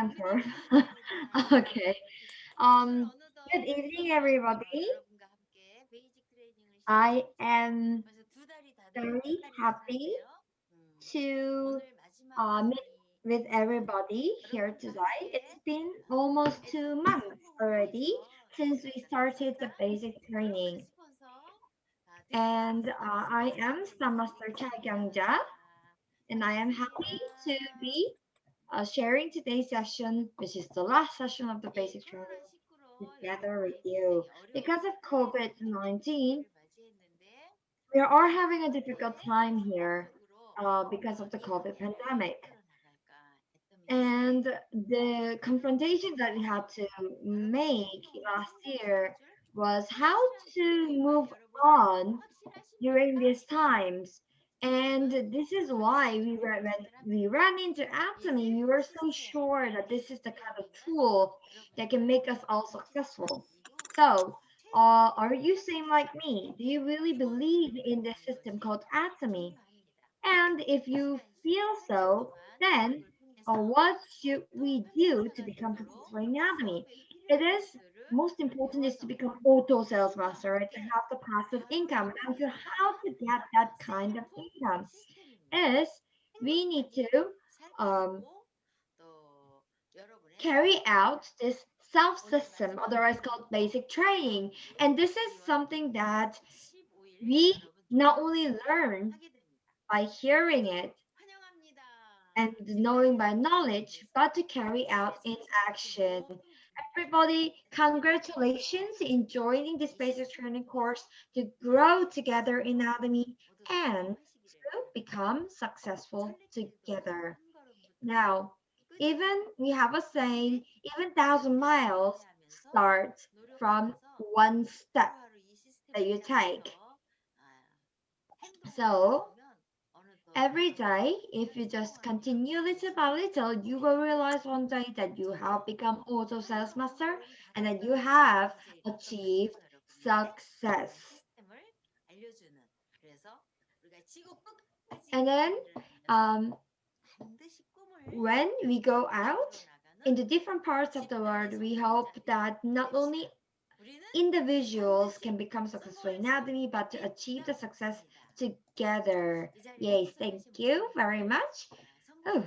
Center. Okay. Um, Good evening, everybody. I am very happy to meet with everybody here today. It's been almost 2 months already since we started the basic training, and I am Master Cha Kyungja, and I am happy to be sharing today's session, which is the last session of the basic training, together with you. Because of COVID-19, we are having a difficult time here because of the COVID pandemic. And the confrontation that we had to make last year was how to move on during these times. And this is why when we ran into Atomy, we were so sure that this is the kind of tool that can make us all successful. So, are you same like me? Do you really believe in this system called Atomy? And if you feel so, then what should we do to become successful in anatomy? It is most important is to become auto sales master, right? To have the passive income and to how to get that kind of income is we need to um, carry out this self system, otherwise called basic training. And this is something that we not only learn by hearing it and knowing by knowledge, but to carry out in action. Everybody, congratulations in joining this basic training course to grow together in anatomy and to become successful together. Now, even we have a saying, even 1,000 miles starts from one step that you take. So every day, if you just continue little by little, you will realize one day that you have become auto sales master and that you have achieved success. And then um, when we go out in the different parts of the world, we hope that not only individuals can become successful in anatomy, but to achieve the success together. Yes, thank you very much. Oh,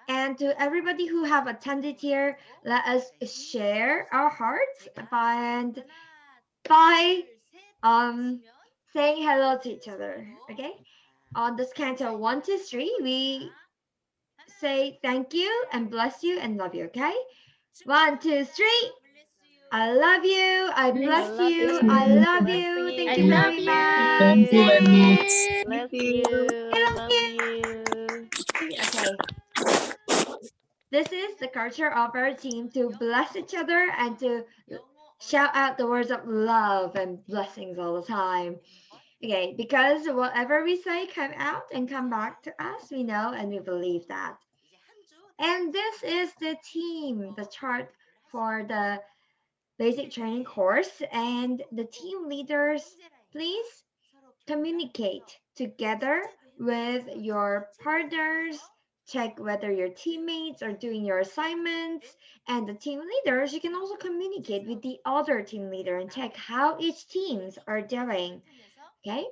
and to everybody who have attended here, let us share our hearts by saying hello to each other. Okay? On the count of 1, 2, 3, we say thank you and bless you and love you. Okay? 1, 2, 3. I love you. I I bless love you. I you. love Bless you. Thank you. you I love very Thank you. much. you. Thank Yay! you. Bless Thank you. I you. love Love you. you. Okay. This is the culture of our team to bless each other and to shout out the words of love and blessings all the time. Okay, because whatever we say come out and come back to us, we know and we believe that. And this is the team, the chart for the basic training course. And the team leaders, please communicate together with your partners, check whether your teammates are doing your assignments, and the team leaders, you can also communicate with the other team leader and check how each teams are doing. Okay?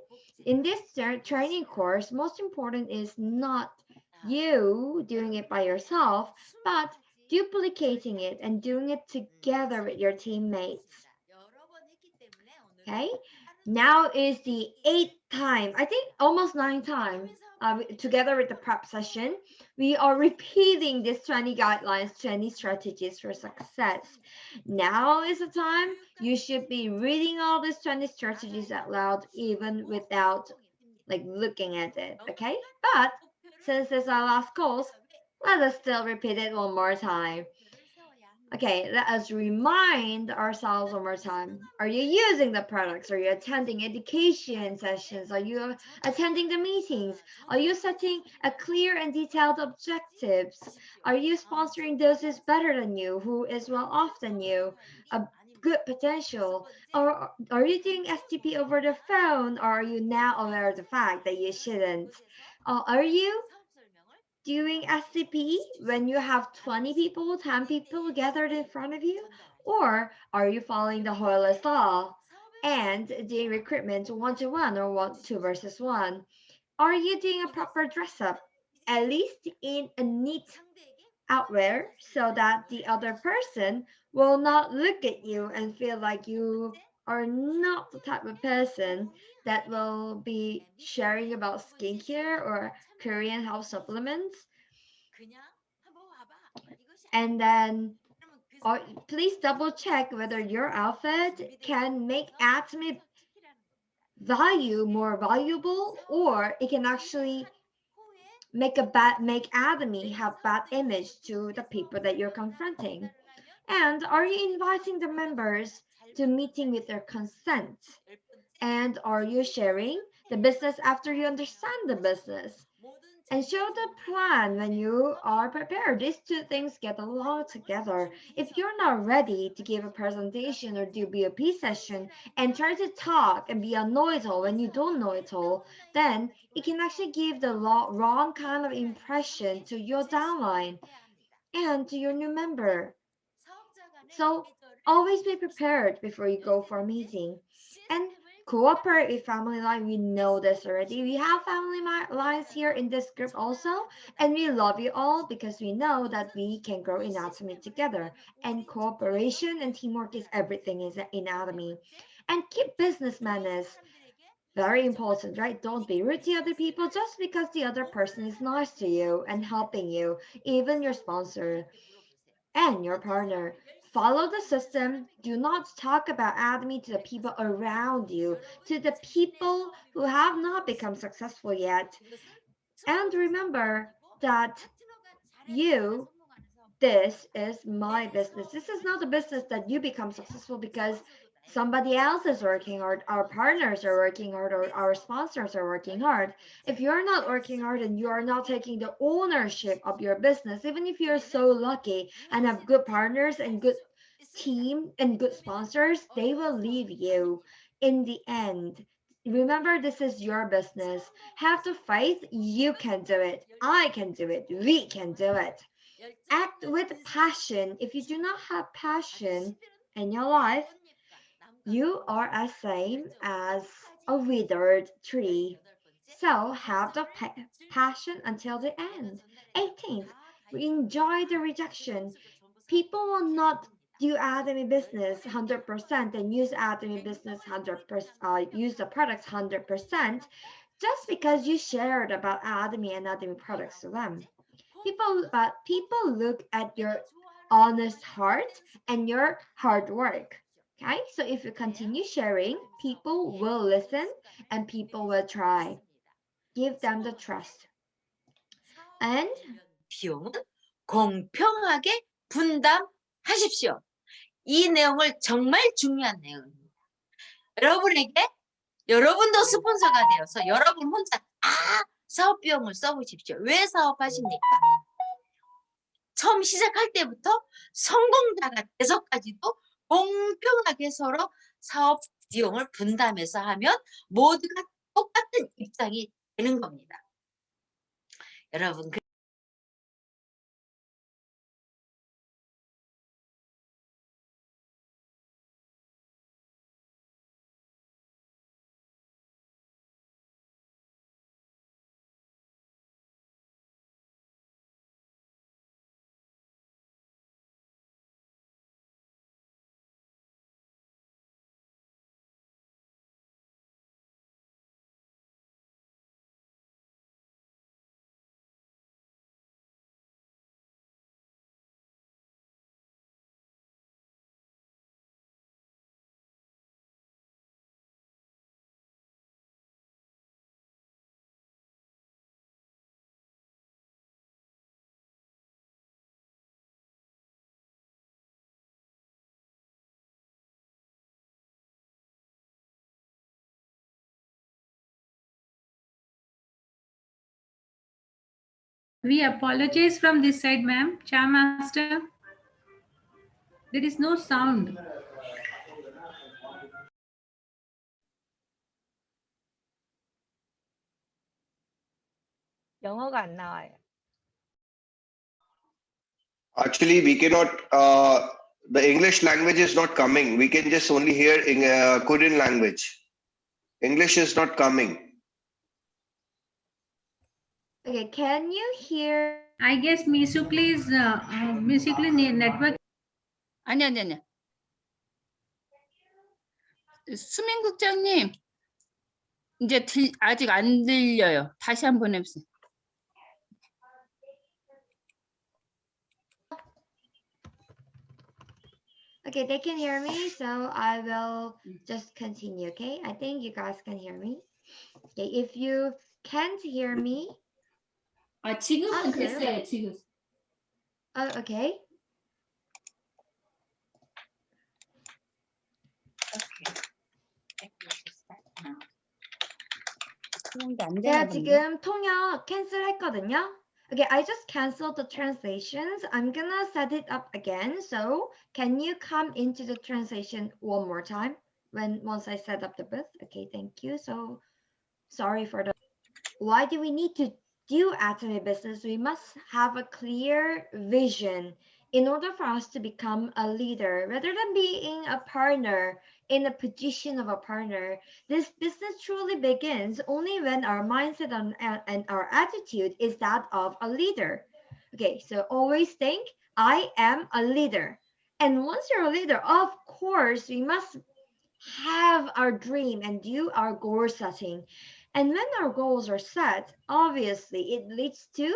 In this training course, most important is not you doing it by yourself, but duplicating it and doing it together with your teammates. Okay, now is the eighth time, I think almost ninth time, together with the prep session, we are repeating this 20 guidelines, 20 strategies for success. Now is the time you should be reading all these 20 strategies out loud, even without like looking at it, okay? But since this is our last course, let us still repeat it one more time. Okay, let us remind ourselves one more time. Are you using the products? Are you attending education sessions? Are you attending the meetings? Are you setting a clear and detailed objectives? Are you sponsoring those who's better than you, who is well off than you, a good potential? Or are you doing STP over the phone? Or are you now aware of the fact that you shouldn't? Are you doing SCP when you have 20 people, 10 people gathered in front of you? Or are you following the Hoyle's law and doing recruitment 1-to-1 or 2 versus 1? Are you doing a proper dress up, at least in a neat outwear, so that the other person will not look at you and feel like you are not the type of person that will be sharing about skincare or Korean health supplements? And then please double check whether your outfit can make Atomy value more valuable, or it can actually make Atomy have bad image to the people that you're confronting. And are you inviting the members to meeting with their consent? And are you sharing the business after you understand the business? And show the plan when you are prepared. These two things get along together. If you're not ready to give a presentation or do BOP session and try to talk and be a know-it-all when you don't know it all, then it can actually give the wrong kind of impression to your downline and to your new member. So always be prepared before you go for a meeting. And cooperate with family line. We know this already. We have family lines here in this group also. And we love you all because we know that we can grow in Atomy together. And cooperation and teamwork is everything in Atomy. And keep business manners. Very important, right? Don't be rude to other people just because the other person is nice to you and helping you, even your sponsor and your partner. Follow the system. Do not talk about Atomy to the people around you, to the people who have not become successful yet. And remember that you, this is my business. This is not a business that you become successful because somebody else is working hard, our partners are working hard, or our sponsors are working hard. If you're not working hard and you are not taking the ownership of your business, even if you're so lucky and have good partners and good team and good sponsors, they will leave you in the end. Remember, this is your business. Have the faith. You can do it. I can do it. We can do it. Act with passion. If you do not have passion in your life, you are as same as a withered tree. So have the passion until the end. 18th, we enjoy the rejection. People will not do Atomy business 100% and use Atomy business 100%, use the products 100% just because you shared about Atomy and Atomy products to them. People look at your honest heart and your hard work. Okay, so if you continue sharing, people will listen and people will try. Give them the trust. And 비용은 공평하게 분담하십시오. 이 내용을 정말 중요한 내용입니다. 여러분에게 여러분도 스폰서가 되어서 여러분 혼자 사업 비용을 써보십시오. 왜 사업하십니까? 처음 시작할 때부터 성공자가 돼서까지도 공평하게 서로 사업 비용을 분담해서 하면 모두가 똑같은 입장이 되는 겁니다. 여러분, We apologize from this side, ma'am. Cha Master. There is no sound. 영어가 안 나와요. Actually, we cannot. The English language is not coming. We can just only hear in Korean language. English is not coming. Okay, can you hear? I guess Misukli's network. 아니. 수민국장님, 이제 아직 안 들려요. 다시 한번 해보세요. Okay, they can hear me, so I will just continue, okay? I think you guys can hear me. Okay, if you can't hear me, 지금은 clear. 됐어요, 지금. Oh, okay. 제가 지금 통역 캔슬했거든요. Okay, I just canceled the translations. I'm gonna set it up again. So can you come into the translation one more time once I set up the booth? Okay, thank you. So sorry for the. Why do we need to do atomy business? We must have a clear vision in order for us to become a leader rather than being a partner in a position of a partner. This business truly begins only when our mindset and our attitude is that of a leader. Okay, so always think, I am a leader. And once you're a leader, of course, we must have our dream and do our goal setting. And when our goals are set, obviously it leads to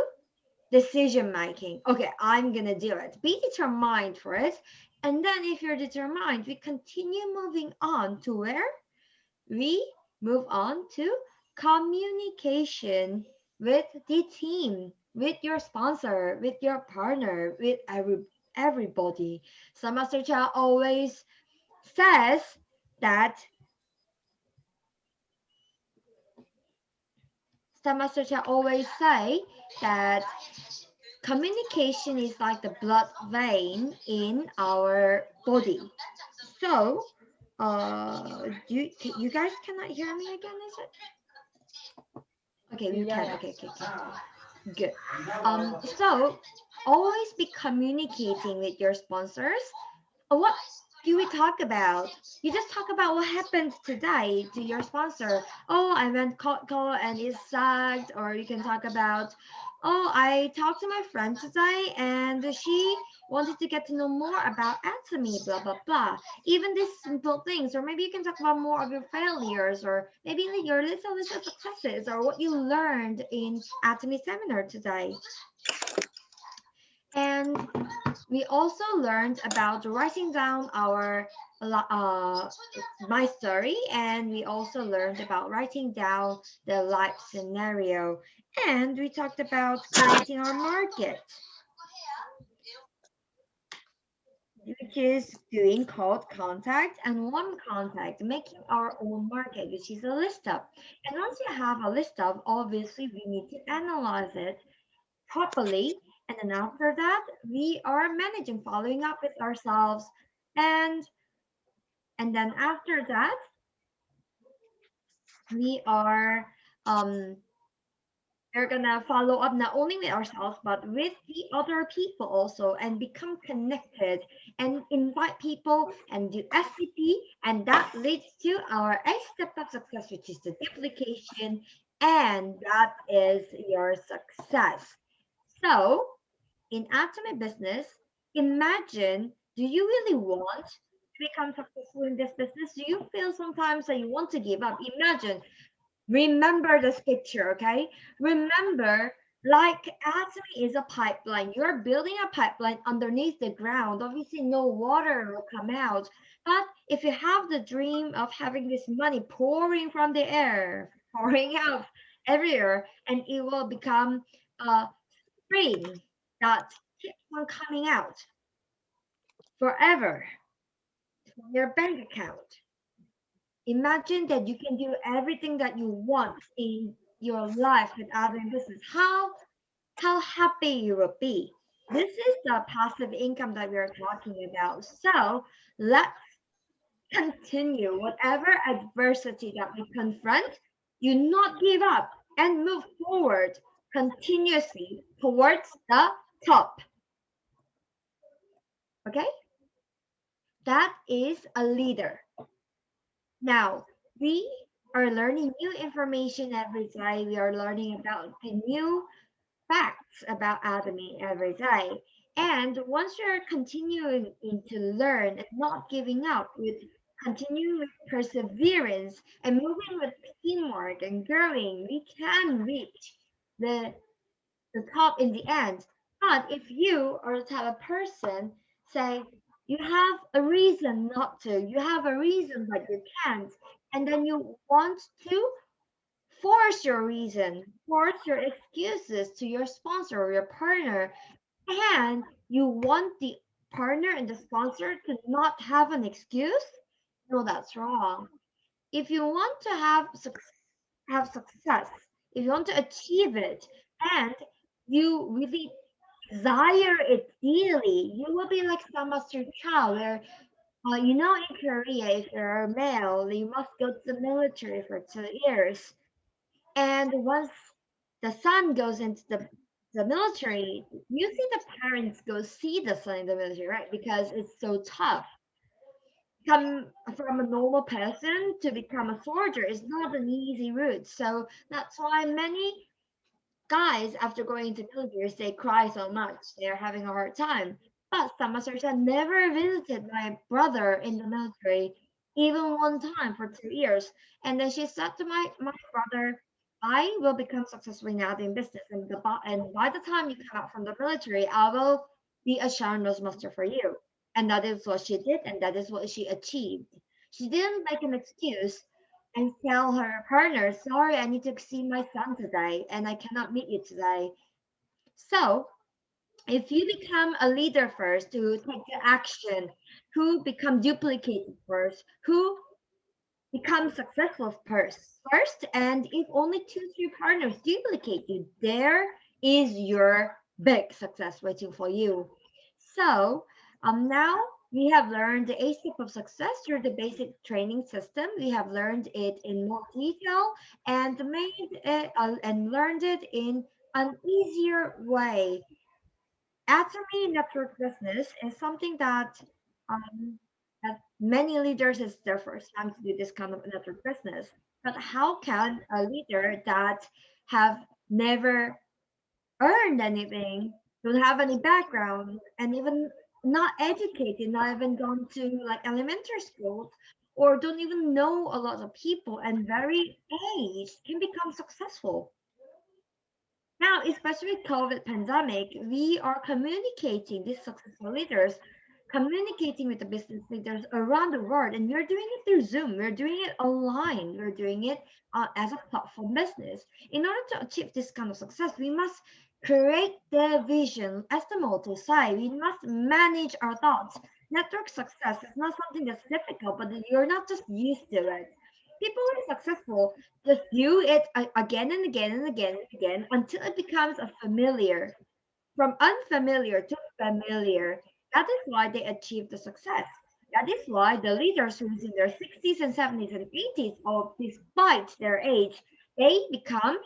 decision making. Okay, I'm gonna do it. Be determined for it. And then if you're determined, we continue moving on to where? We move on to communication with the team, with your sponsor, with your partner, with everybody. So Master Cha always says that Master Cha always say that communication is like the blood vein in our body. So, you guys cannot hear me again, is it? Okay, you can. Okay. Good. So always be communicating with your sponsors. What do we talk about? You just talk about what happened today to your sponsor. Oh, I went call and it sucked. Or you can talk about, oh, I talked to my friend today and she wanted to get to know more about atomy, blah, blah, blah. Even these simple things. Or maybe you can talk about more of your failures or maybe your little successes or what you learned in atomy seminar today. And we also learned about writing down our my story, and we also learned about writing down the life scenario, and we talked about creating our market, which is doing cold contact and warm contact, making our own market, which is a list up. And once you have a list up, obviously we need to analyze it properly. And then after that, we are managing, following up with ourselves. And then after that, we are we're gonna follow up not only with ourselves but with the other people also and become connected and invite people and do SCP, and that leads to our 8 step of success, which is the duplication, and that is your success. So in atomy business, imagine, do you really want to become successful in this business? Do you feel sometimes that you want to give up? Imagine, remember this picture, okay? Remember, like atomy is a pipeline. You're building a pipeline underneath the ground. Obviously, no water will come out. But if you have the dream of having this money pouring from the air, pouring out everywhere, and it will become a spring that keeps on coming out forever from your bank account. Imagine that you can do everything that you want in your life without a business. How happy you will be. This is the passive income that we are talking about. So let's continue whatever adversity that we confront. Do not give up and move forward continuously towards the top. Okay? That is a leader. Now, we are learning new information every day. We are learning about the new facts about anatomy every day. And once you're continuing to learn and not giving up, with continuing with perseverance and moving with teamwork and growing, we can reach the the top in the end. But if you are the type of person, say, you have a reason not to, you have a reason but you can't, and then you want to force your reason, force your excuses to your sponsor or your partner, and you want the partner and the sponsor to not have an excuse, no, that's wrong. If you want to have success, if you want to achieve it, and you really desire it dearly, you will be like some master child where in Korea, if you're a male, you must go to the military for 2 years. And once the son goes into the military, usually the parents go see the son in the military, right? Because it's so tough. Come from a normal person to become a soldier is not an easy route. So that's why many guys, after going into military, they cry so much. They're having a hard time. But Samasarcha never visited my brother in the military, even one time for 2 years. And then she said to my brother, I will become successful now in business. And by the time you come out from the military, I will be a Sharon's master for you. And that is what she did, and that is what she achieved. She didn't make an excuse and tell her partner, sorry, I need to see my son today and I cannot meet you today. So, if you become a leader first to take the action, who become duplicated first, who become successful first, and if only 2, 3 partners duplicate you, there is your big success waiting for you. So now we have learned the 8 steps of success through the basic training system. We have learned it in more detail and and learned it in an easier way. Atomy network business is something um, that many leaders is their first time to do this kind of network business. But how can a leader that have never earned anything, don't have any background, and even not educated, not even gone to like elementary school, or don't even know a lot of people and very aged can become successful? Now, especially with COVID pandemic, we are communicating these successful leaders, communicating with the business leaders around the world, and we're doing it through Zoom. We're doing it online. We're doing it as a platform business. In order to achieve this kind of success, we must create the vision, as the motto say. We must manage our thoughts. Network success is not something that's difficult, but you're not just used to it. People who are successful just do it again and again and again and again until it becomes a familiar, from unfamiliar to familiar. That is why they achieve the success. That is why the leaders who's in their 60s and 70s and 80s, or despite their age, they become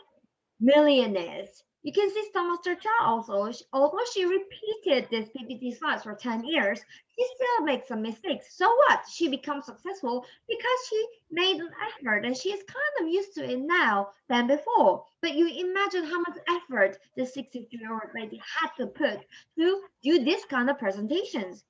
millionaires. You can see Master Cha also, although she repeated this PPT slides for 10 years, she still makes some mistakes. So what? She becomes successful because she made an effort and she is kind of used to it now than before. But you imagine how much effort the 63-year-old lady had to put to do this kind of presentations.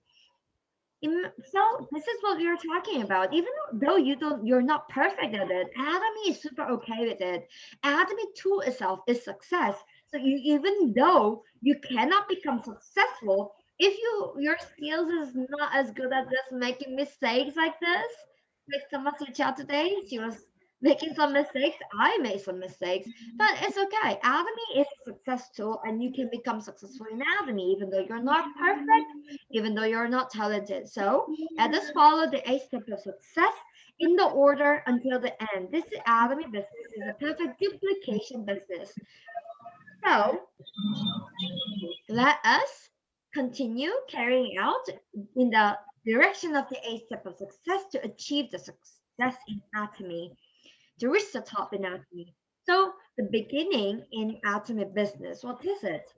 So this is what we are talking about. Even though you're not perfect at it, Atomy is super okay with it. Atomy tool itself is success. So even though you cannot become successful if your skills is not as good at just making mistakes like this, like someone switch out today, she was making some mistakes. I made some mistakes, but it's okay. Atomy is a success tool, and you can become successful in Atomy even though you're not perfect, even though you're not talented. So let us follow the 8 steps of success in the order until the end. This Atomy business is a perfect duplication business. So let us continue carrying out in the direction of the 8 steps of success to achieve the success in Atomy, to reach the top in Atomy. So the beginning in Atomy business, what is it?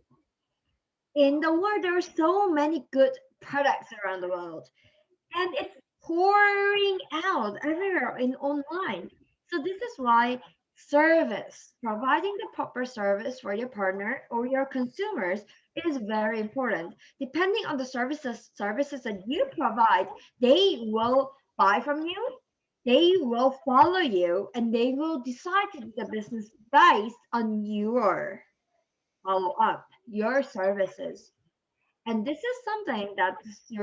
In the world, there are so many good products around the world, and it's pouring out everywhere in online. So this is why service, providing the proper service for your partner or your consumers is very important. Depending on the services that you provide, they will buy from you, they will follow you, and they will decide to do the business based on your follow up, your services. And this is something that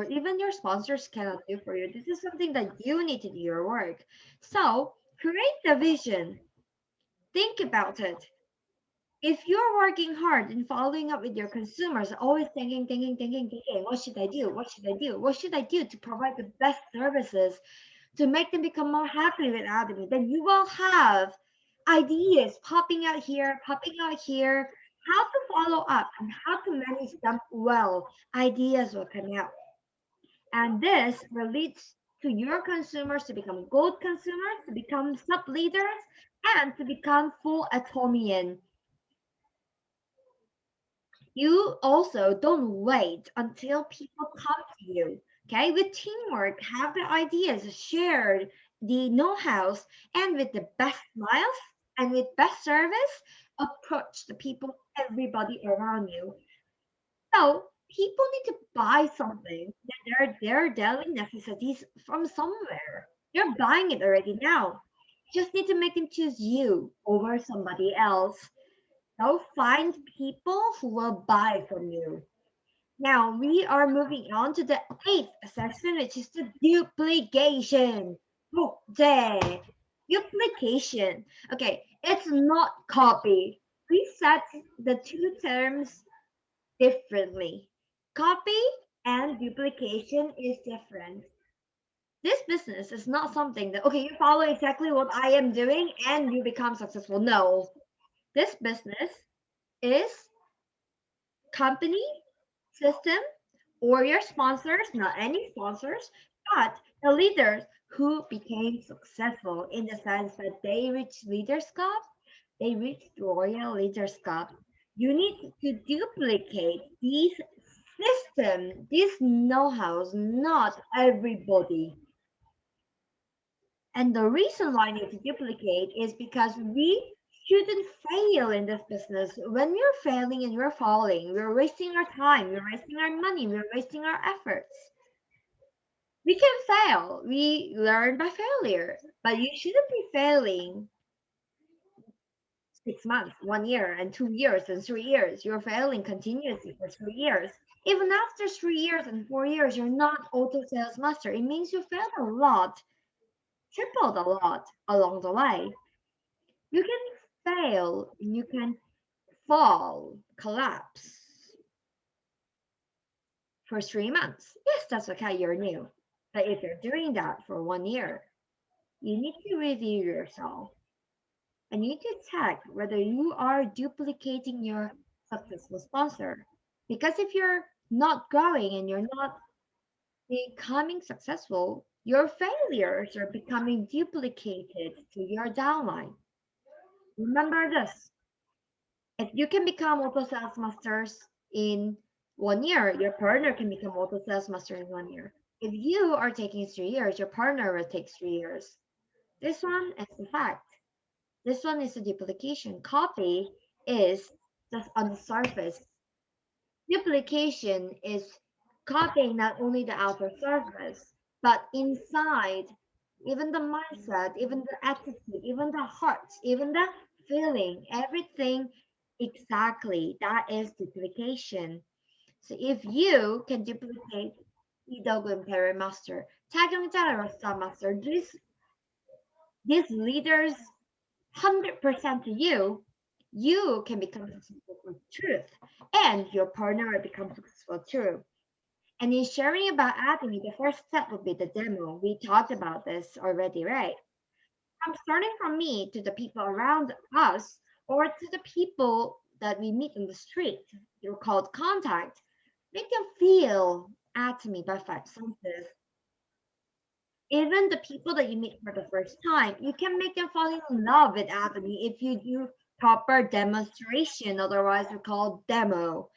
even your sponsors cannot do for you. This is something that you need to do your work. So create the vision. Think about it. If you're working hard and following up with your consumers, always thinking, what should I do? What should I do? What should I do to provide the best services to make them become more happy with Atomy? Then you will have ideas popping out here, how to follow up and how to manage them well. Ideas will come out. And this will lead to your consumers to become gold consumers, to become sub leaders, and to become full autonomian. You also don't wait until people come to you. Okay, with teamwork, have the ideas shared, the know-hows, and with the best smiles and with best service, approach the people, everybody around you. So people need to buy something that their daily necessities from somewhere. They're buying it already now. You just need to make them choose you over somebody else. So find people who will buy from you. Now we are moving on to the eighth section, which is the duplication. Okay. Duplication. Okay, it's not copy. We set the two terms differently. Copy and duplication is different. This business is not something that, okay, you follow exactly what I am doing and you become successful. No, this business is company, system, or your sponsors, not any sponsors, but the leaders who became successful in the sense that they reached Leaders Cup, they reached Royal Leaders Cup. You need to duplicate these system, these know-hows, not everybody. And the reason why I need to duplicate is because we shouldn't fail in this business. When we're failing and we're falling, we're wasting our time, we're wasting our money, we're wasting our efforts. We can fail. We learn by failure, but you shouldn't be failing 6 months, 1 year, and 2 years, and 3 years. You're failing continuously for 3 years. Even after 3 years and 4 years, you're not auto sales master. It means you failed a lot, tripled a lot along the way. You can fail, and you can fall, collapse for 3 months. Yes, that's okay, you're new. But if you're doing that for 1 year, you need to review yourself and you need to check whether you are duplicating your successful sponsor. Because if you're not growing and you're not becoming successful, your failures are becoming duplicated to your downline. Remember this. If you can become auto sales masters in 1 year, your partner can become auto sales master in 1 year. If you are taking 3 years, your partner will take 3 years. This one is the fact. This one is a duplication. Copy is just on the surface. Duplication is copying not only the outer surface, but inside, even the mindset, even the attitude, even the heart, even the feeling, everything exactly. That is duplication. So if you can duplicate Idogo Imperial Master, Tagang Rasta Master, these leaders 100% to you, you can become successful with truth, and your partner will become successful too. And in sharing about Atomy, the first step would be the demo. We talked about this already, right? From starting from me to the people around us, or to the people that we meet on the street, you're called contact. Make them feel Atomy by five senses. Even the people that you meet for the first time, you can make them fall in love with Atomy if you do proper demonstration, otherwise we call demo.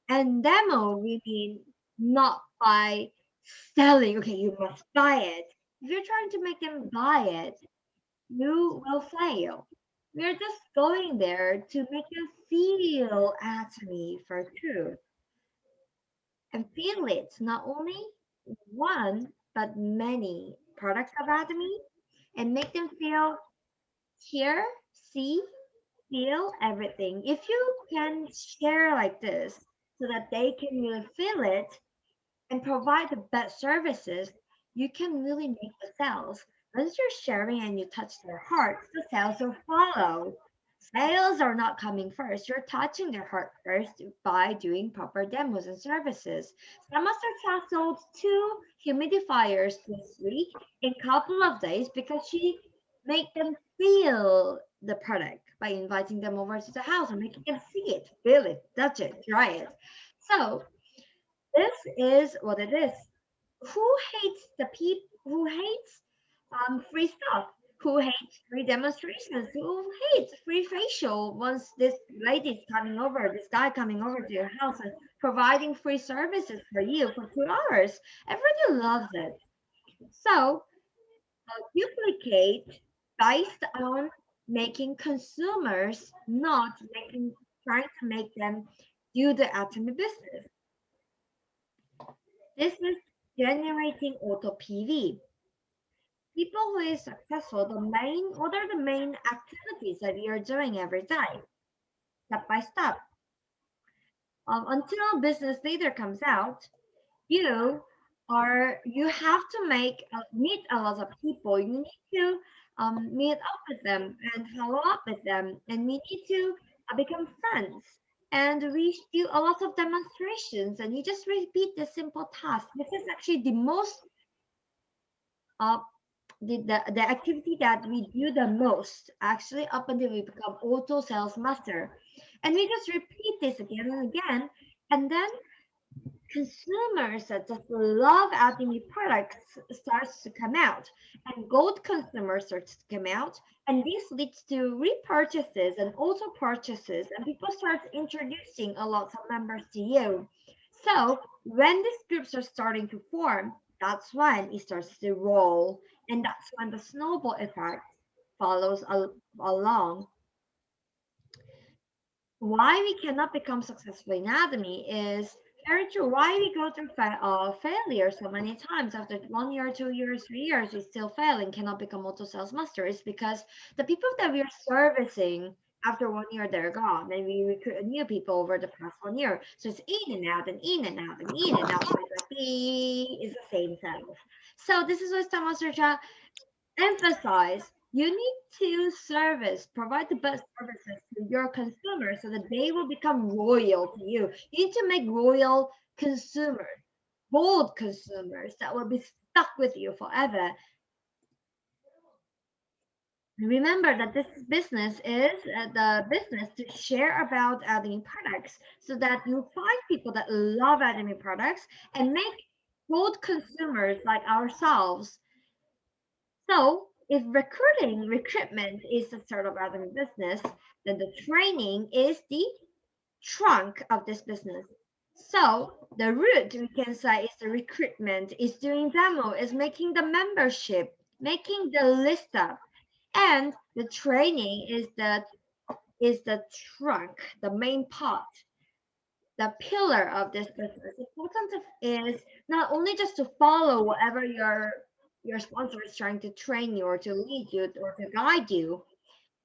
And demo, we mean not by selling. Okay, you must buy it. If you're trying to make them buy it, you will fail. We're just going there to make them feel Atomy for truth and feel it, not only one, but many products of Atomy, and make them feel, hear, see, feel everything. If you can share like this so that they can really feel it and provide the best services, you can really make the sales. Once you're sharing and you touch their hearts, the sales will follow. Sales are not coming first. You're touching their heart first by doing proper demos and services. Master Cha sold 2 humidifiers this week in a couple of days because she made them feel the product by inviting them over to the house and making them see it, feel it, touch it, try it. So this is what it is. Who hates the people? Who hates free stuff? Who hates free demonstrations? Who hates free facial? Once this lady's coming over, this guy coming over to your house and providing free services for you for 2 hours, everybody loves it. So duplicate based on making consumers, not making trying to make them do the atomy business. This is generating auto PV. People who is successful, what are the main activities that you're doing every day, step by step? Until business leader comes out, you have to meet a lot of people. You need to meet up with them and follow up with them, and we need to become friends. And we do a lot of demonstrations, and you just repeat the simple task. This is actually the most uh, the activity that we do the most, actually, up until we become auto sales master. And we just repeat this again and again, and then consumers that just love Alchemy products starts to come out, and gold consumers starts to come out, and this leads to repurchases and auto purchases, and people start introducing a lot of members to you. So when these groups are starting to form, that's when it starts to roll, and that's when the snowball effect follows along. Why we cannot become successful in anatomy is very true. Why we go through failure so many times after 1 year, 2 years, 3 years, we still fail and cannot become auto sales master is because the people that we are servicing after 1 year, they're gone, and we recruit new people over the past 1 year. So it's in and out and in and out and in and out. So it's like is the same self. So this is what Master Cha emphasize. You need to provide the best services to your consumers so that they will become loyal to you. You need to make loyal consumers, bold consumers that will be stuck with you forever. Remember that this business is the business to share about Academy products so that you find people that love Academy products and make bold consumers like ourselves. So if recruitment is the start of Academy business, then the training is the trunk of this business. So the root, we can say, is the recruitment, is doing demo, is making the membership, making the list up, and the training is the trunk, the main part, the pillar of this business. Important is not only just to follow whatever your sponsor is trying to train you or to lead you or to guide you.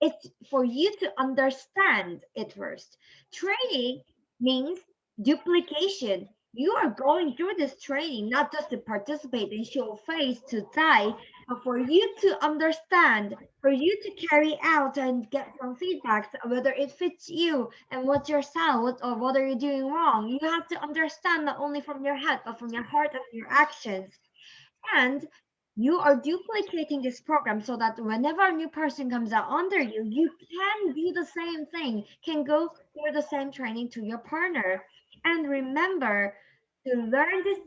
It's for you to understand it first. Training means duplication. You are going through this training not just to participate and show face to die, but for you to understand, for you to carry out and get some feedback, whether it fits you and what's your style, what are you doing wrong. You have to understand not only from your head, but from your heart and your actions. And you are duplicating this program so that whenever a new person comes out under you, you can do the same thing, can go through the same training to your partner. And remember to learn this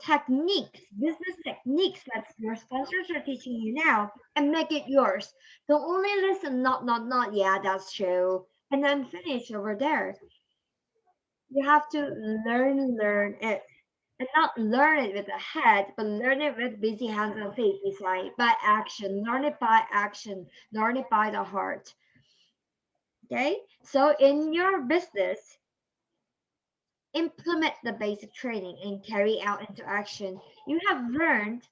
techniques, business techniques that your sponsors are teaching you now, and make it yours. Don't only listen, not, yeah, that's true, and then finish over there. You have to learn it. and not learn it with the head, but learn it with busy hands and feet. It's like by action, learn it by action, learn it by the heart. Okay, so in your business, implement the basic training and carry out into action. You have learned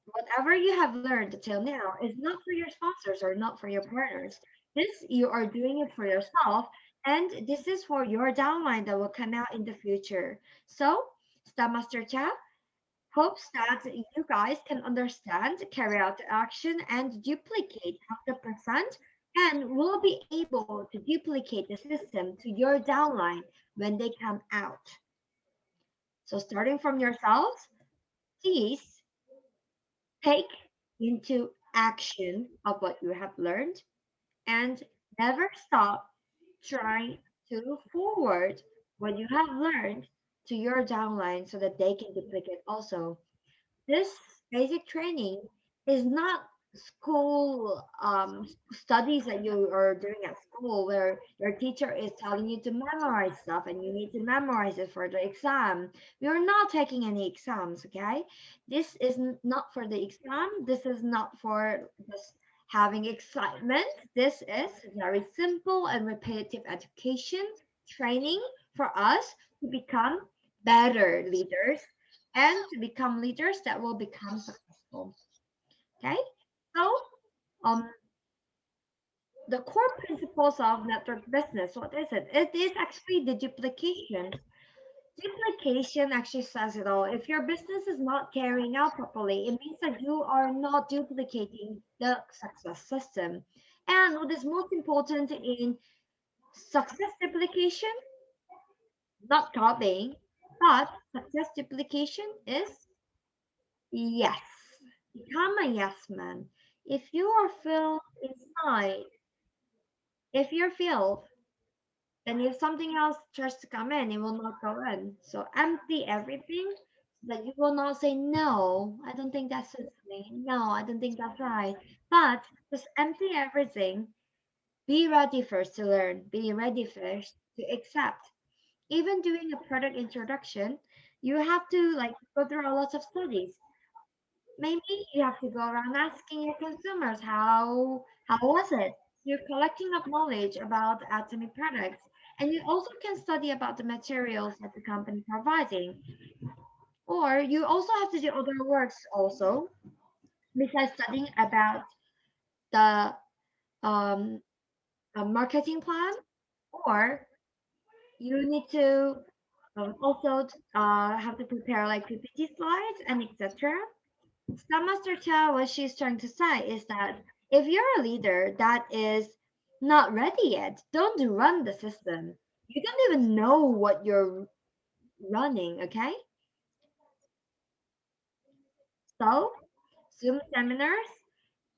whatever you have learned until now is not for your sponsors or not for your partners. This you are doing it for yourself, and this is for your downline that will come out in the future. So, Star Master Cha hopes that you guys can understand, carry out the action, and duplicate 100%, and will be able to duplicate the system to your downline when they come out. So, starting from yourselves, please take into action of what you have learned and never stop trying to forward what you have learned to your downline so that they can duplicate also. This basic training is not school studies that you are doing at school where your teacher is telling you to memorize stuff and you need to memorize it for the exam. We are not taking any exams, okay? This is not for the exam. This is not for just having excitement. This is very simple and repetitive education training for us to become better leaders and to become leaders that will become successful. Okay, so um, the core principles of network business, what is it? It is actually the duplication. Duplication actually says it all. If your business is not carrying out properly, it means that you are not duplicating the success system. And what is most important in success duplication, not copying, but success duplication is yes. Become a yes man. If you are filled inside, if you're filled, then if something else tries to come in, it will not go in. So empty everything so that you will not say, no, I don't think that suits me. No, I don't think that's right. But just empty everything. Be ready first to learn. Be ready first to accept. Even doing a product introduction, you have to like go through a lot of studies. Maybe you have to go around asking your consumers how was it? You're collecting up knowledge about atomic products, and you also can study about the materials that the company providing. Or you also have to do other works also besides studying about the um, marketing plan, or you need to also have to prepare like PPT slides and etc. Scrum Master Chow, what she's trying to say is that if you're a leader that is not ready yet, don't run the system. You don't even know what you're running, okay? So, Zoom seminars,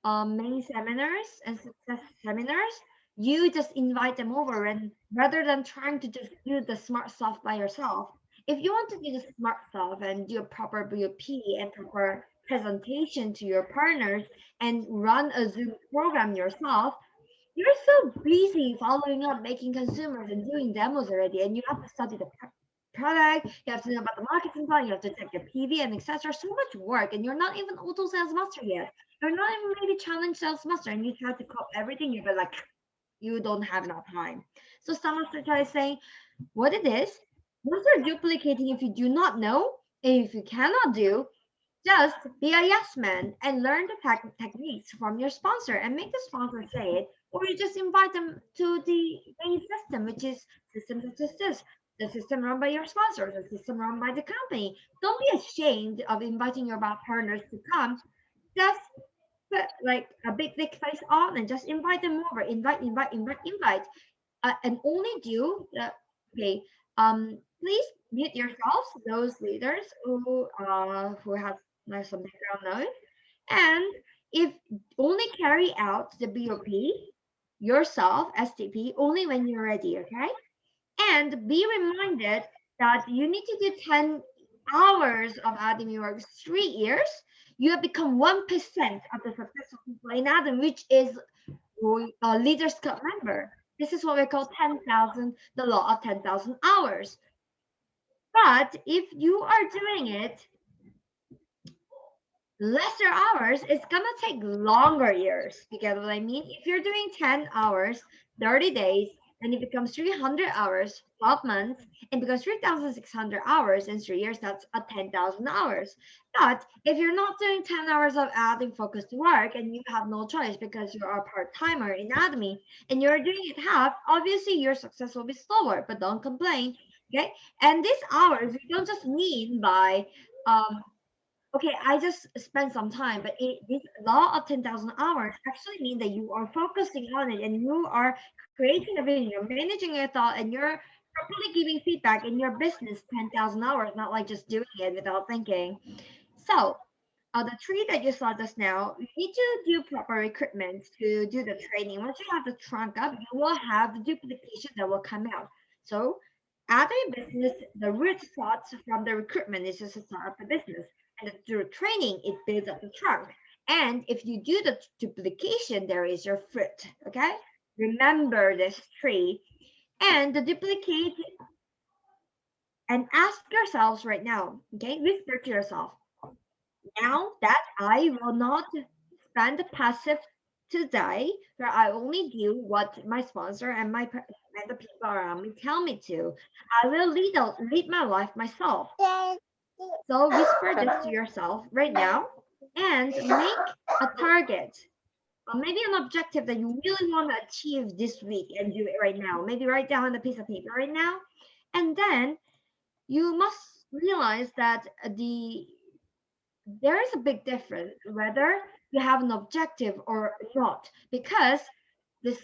mini seminars, and success seminars, you just invite them over, and rather than trying to just do the smart stuff by yourself, if you want to do the smart stuff and do a proper BOP and proper presentation to your partners and run a Zoom program yourself, you're so busy following up, making consumers and doing demos already, and you have to study the product, you have to know about the marketing plan, you have to check your PV and etc. So much work, and you're not even auto sales master yet. You're not even maybe challenge sales master, and you try to cop everything. You're like, you don't have enough time. So some master try saying what it is. Once you're duplicating, if you do not know, and if you cannot do, just be a yes man and learn the techniques from your sponsor and make the sponsor say it, or you just invite them to the main system, which is system such as this, the system run by your sponsor, the system run by the company. Don't be ashamed of inviting your partners to come. Just put like a big face on and just invite them over. Invite. And only do the okay. Please mute yourselves, those leaders who have some background knowledge, and if only carry out the BOP yourself, STP, only when you're ready, okay? And be reminded that you need to do 10 hours of Adami work 3 years. You have become 1% of the successful people in Adam, which is a Leaders Club member. This is what we call 10,000, the law of 10,000 hours. But if you are doing it lesser hours, it's gonna take longer years. You get what I mean? If you're doing 10 hours, 30 days, and it becomes 300 hours, 12 months, and becomes 3,600 hours in 3 years, that's a 10,000 hours. But if you're not doing 10 hours of adding focused work and you have no choice because you are a part-timer in anatomy and you're doing it half, obviously your success will be slower, but don't complain. Okay. And these hours, we don't just mean by okay, I just spent some time, but this law of 10,000 hours actually mean that you are focusing on it and you are creating a vision, you're managing your thought, and you're properly giving feedback in your business 10,000 hours, not like just doing it without thinking. So, the tree that you saw just now, you need to do proper recruitment to do the training. Once you have the trunk up, you will have the duplication that will come out. So, at a business, the root thoughts from the recruitment is just to start up the business. And through training, it builds up the trunk. And if you do the duplication, there is your fruit. Okay? Remember this tree. And the duplicate, and ask yourselves right now, okay? Whisper to yourself, now that I will not spend the passive today, where I only do what my sponsor and the people around me tell me to. I will lead my life myself. So whisper this to yourself right now and make a target or maybe an objective that you really want to achieve this week and do it right now. Maybe write down on a piece of paper right now. And then you must realize that there is a big difference whether you have an objective or not, because this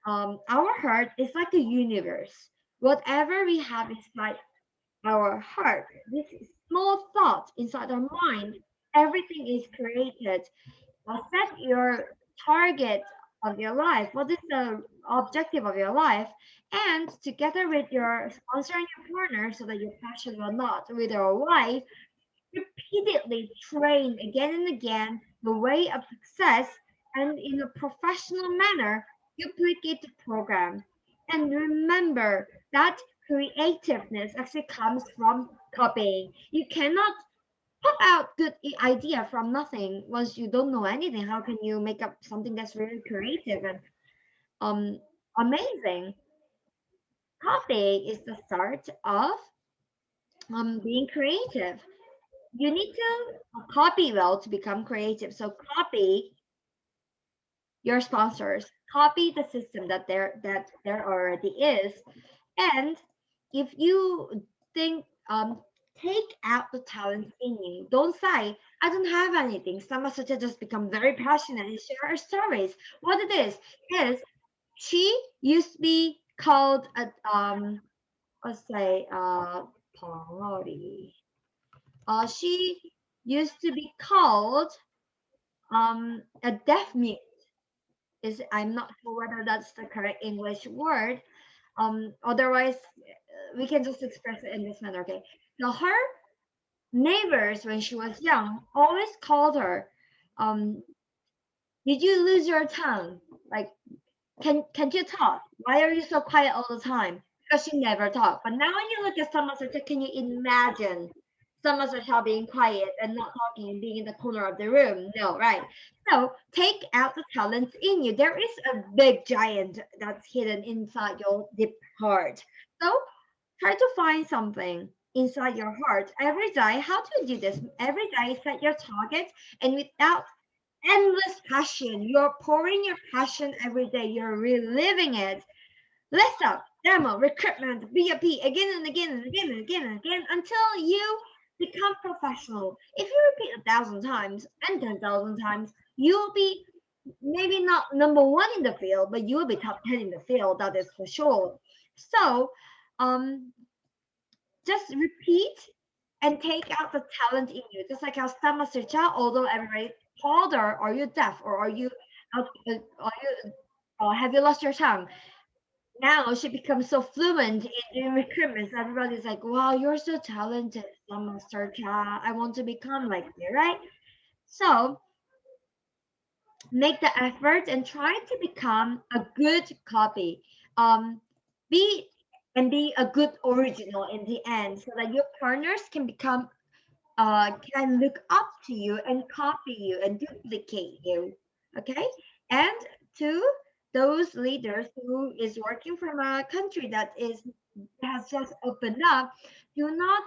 our heart is like a universe. Whatever we have inside our heart, this small thought inside our mind, everything is created. Set your target of your life. What is the objective of your life? And together with your sponsor and your partner, so that your passion will not, with your wife, repeatedly train again and again the way of success, and in a professional manner duplicate the program. And remember that creativeness actually comes from copying. You cannot pop out good idea from nothing. Once you don't know anything, how can you make up something that's really creative and um amazing? Copying is the start of being creative. You need to copy well to become creative. So copy your sponsors, copy the system that there already is, and if you think take out the talent in you. Don't say I don't have anything. Some such just become very passionate and share her stories. What it is she used to be called a let's say 벙어리. She used to be called a deaf mute. Is I'm not sure whether that's the correct English word. Otherwise, we can just express it in this manner. Okay. So her neighbors, when she was young, always called her, um, "Did you lose your tongue? Like, can you talk? Why are you so quiet all the time?" Because she never talked. But now when you look at someone such, can you imagine someone such being quiet and not talking and being in the corner of the room? No, right? So take out the talents in you. There is a big giant that's hidden inside your deep heart. So try to find something inside your heart every day. How to do this? Every day, set your target, and without endless passion, you're pouring your passion every day. You're reliving it. List up, demo, recruitment, BIP again and again and again and again and again until you become professional. If you repeat 1,000 times and 10,000 times, you will be maybe not number one in the field, but you will be top 10 in the field. That is for sure. So, just repeat and take out the talent in you. Just like how Sama Sircha, although everybody called her, "Are you deaf?" or "Are you have you lost your tongue?" Now she becomes so fluent in doing recruitment. So everybody's like, "Wow, you're so talented, Sama Sircha. I want to become like you," right? So make the effort and try to become a good copy. Be and be a good original in the end, so that your partners can become can look up to you and copy you and duplicate you. Okay, and to those leaders who is working from a country that is has just opened up, do not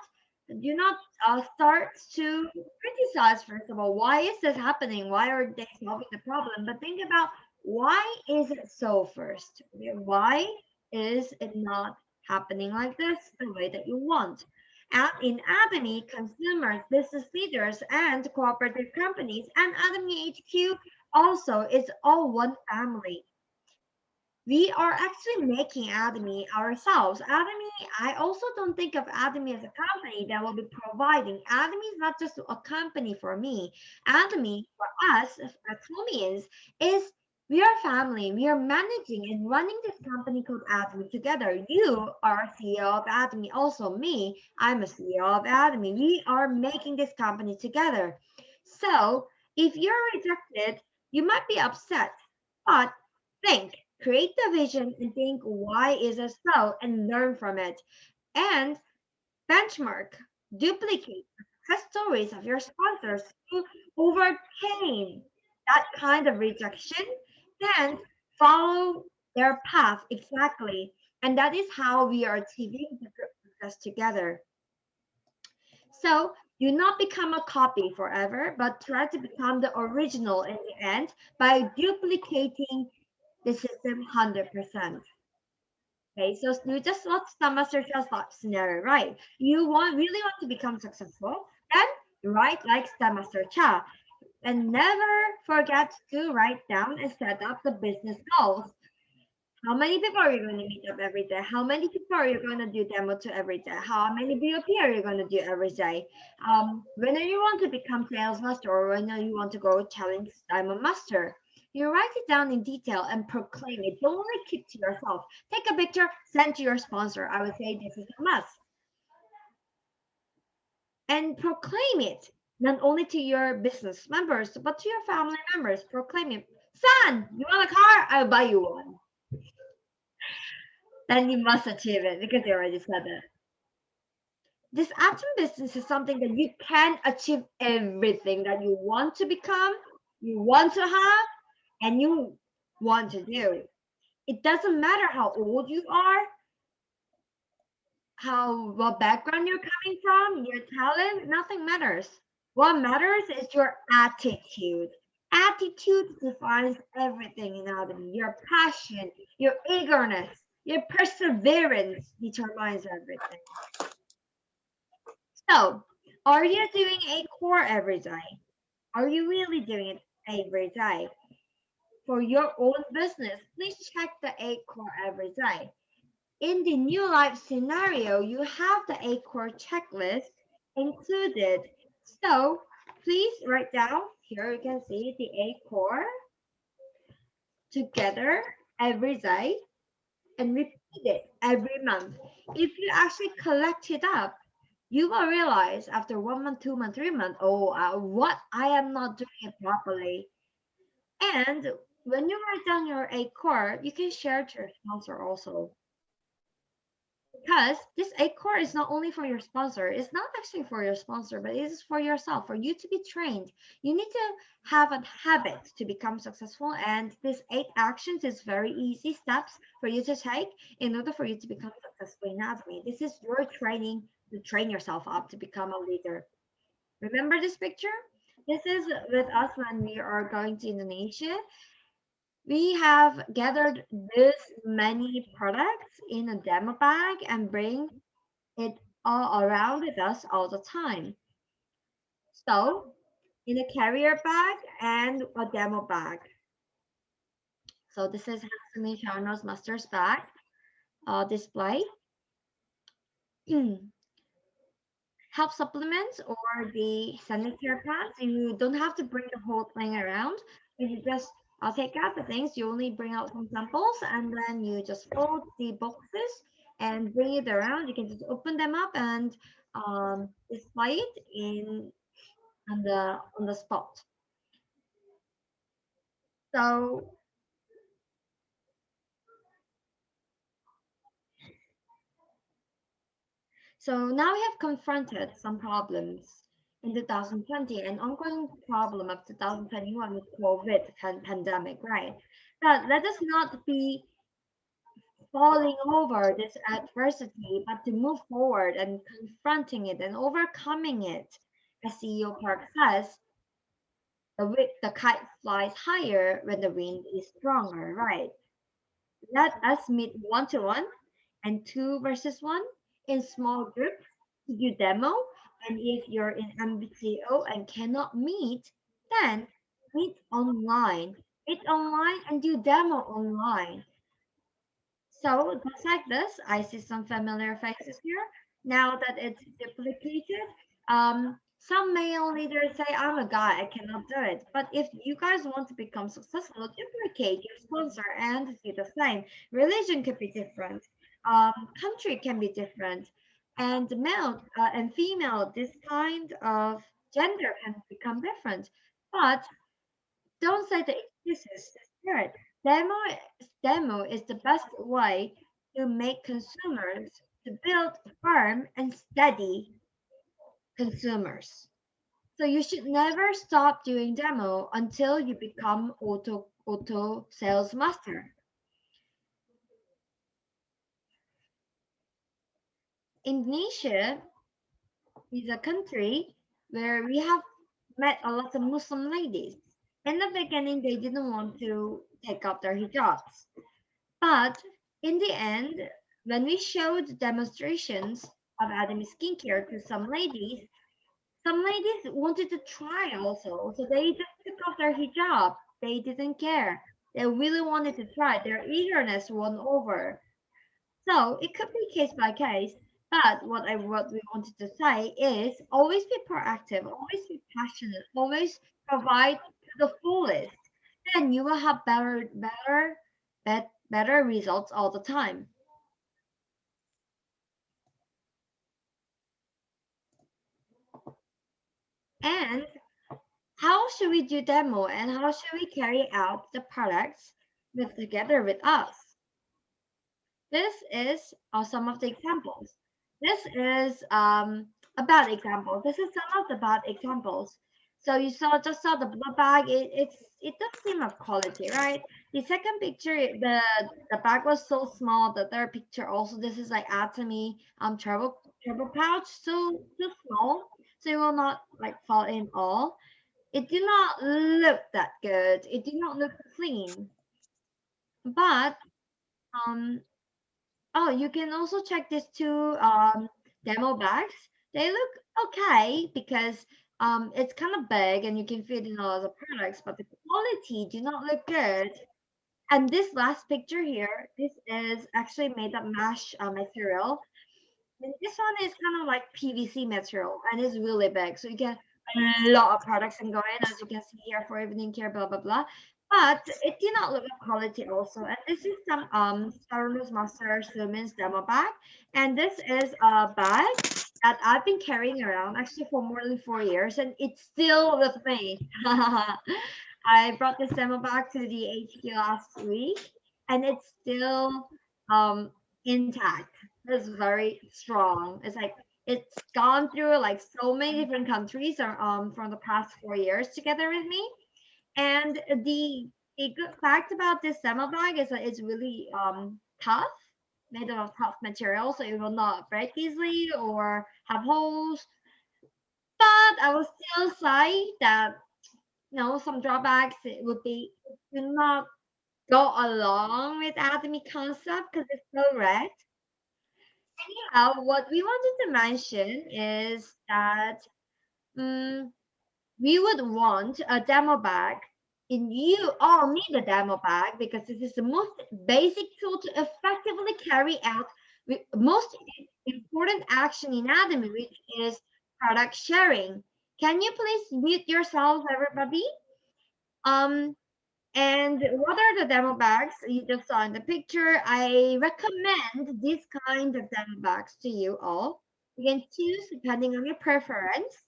start to criticize. First of all, why is this happening? Why are they solving the problem? But think about, why is it so first? Okay, why is it not happening like this the way that you want? And in Atomy, consumers, business leaders, and cooperative companies, and Atomy HQ also is all one family. We are actually making Atomy ourselves. Atomy, I also don't think of Atomy as a company that will be providing. Atomy is not just a company for me. Atomy for us as Atomians is, we are family. We are managing and running this company called Atomy together. You are CEO of Atomy, also me. I'm a CEO of Atomy. We are making this company together. So if you're rejected, you might be upset, but think, create the vision and think, why is it so, and learn from it. And benchmark, duplicate success stories of your sponsors to overcame that kind of rejection, and follow their path exactly. And that is how we are achieving the group success together. So do not become a copy forever, but try to become the original in the end by duplicating the system 100%. Okay, so you just watch the master just thought scenario, right? You really want to become successful, then write like the master cha, and never forget to write down and set up the business goals. How many people are you going to meet up every day? How many people are you going to do demo to every day? How many BOP are you going to do every day? When you want to become sales master, or when you want to go challenge diamond master, you write it down in detail and proclaim it. Don't only keep to yourself. Take a picture, send to your sponsor. I would say this is a must. And proclaim it, not only to your business members, but to your family members. Proclaim it. Son, you want a car? I'll buy you one. Then you must achieve it because you already said it. This atom business is something that you can achieve everything that you want to become, you want to have, and you want to do. It doesn't matter how old you are, what background you're coming from, your talent, nothing matters. What matters is your attitude. Attitude defines everything in Adam. Your passion, your eagerness, your perseverance determines everything. So, are you doing a core every day? Are you really doing it every day? For your own business, please check the 8 core every day. In the new life scenario, you have the 8 core checklist included. So please write down, here you can see the 8 core together every day and repeat it every month. If you actually collect it up, you will realize after 1 month, 2 months, 3 months, what I am not doing it properly. And when you write down your 8 core, you can share to your sponsor also. Because this 8 core is not only for your sponsor, it's not actually for your sponsor, but it is for yourself, for you to be trained. You need to have a habit to become successful, and this 8 actions is very easy steps for you to take in order for you to become successful in Atomy. This is your training to train yourself up to become a leader. Remember this picture? This is with us when we are going to Indonesia. We have gathered this many products in a demo bag and bring it all around with us all the time. So, in a carrier bag and a demo bag. So this is Hatsumi Shano's master's bag display. Health supplements or the sanitary pads, you don't have to bring the whole thing around. You just take out the things, you only bring out some samples, and then you just fold the boxes and bring it around. You can just open them up and display it on the spot. So So now we have confronted some problems in 2020, an ongoing problem of 2021 with COVID pandemic, right? But let us not be falling over this adversity, but to move forward and confronting it and overcoming it. As CEO Park says, the kite flies higher when the wind is stronger, right? Let us meet one to one and two versus one in small groups to do demo. And if you're in MBCO and cannot meet, then meet online. Meet online and do demo online. So just like this, I see some familiar faces here. Now that it's duplicated, some male leaders say, I'm a guy, I cannot do it. But if you guys want to become successful, duplicate your sponsor and do the same. Religion could be different. Country can be different. And male and female, this kind of gender can become different. But don't say the excuses. Spirit. Demo is the best way to make consumers to build firm and steady consumers. So you should never stop doing demo until you become auto sales master. Indonesia is a country where we have met a lot of Muslim ladies. In the beginning, they didn't want to take up their hijabs. But in the end, when we showed demonstrations of Adami skincare to some ladies wanted to try also. So they just took off their hijab. They didn't care. They really wanted to try. Their eagerness won over. So it could be case by case. But what we wanted to say is always be proactive, always be passionate, always provide to the fullest. Then you will have better results all the time. And how should we do demo and how should we carry out the products together with us? This is some of the examples. This is a bad example. This is some of the bad examples. So you just saw the blue bag. It does seem of quality, right? The second picture, the bag was so small. The third picture also, this is like Atomy travel pouch, so small, so it will not like fall in all. It did not look that good. It did not look clean. But oh, you can also check these two demo bags. They look okay because it's kind of big and you can fit in a lot of products, but the quality do not look good. And this last picture here, this is actually made of mesh material. And this one is kind of like PVC material and it's really big. So you get a lot of products can go in, as you can see here for evening care, blah, blah, blah. But it did not look at quality also. And this is some Starless Master Siemens demo bag. And this is a bag that I've been carrying around actually for more than 4 years. And it's still with me. I brought this demo bag to the HQ last week. And it's still intact. It's very strong. It's like it's gone through like so many different countries from the past 4 years together with me. And the good fact about this demo bag is that it's really tough, made of tough material, so it will not break easily or have holes. But I will still say that some drawbacks it would be do not go along with Atomy concept because it's so red. Anyhow, what we wanted to mention is that we would want a demo bag. And you all need a demo bag because this is the most basic tool to effectively carry out the most important action in Atomy, which is product sharing. Can you please mute yourselves, everybody? And what are the demo bags you just saw in the picture? I recommend this kind of demo bags to you all. You can choose depending on your preference.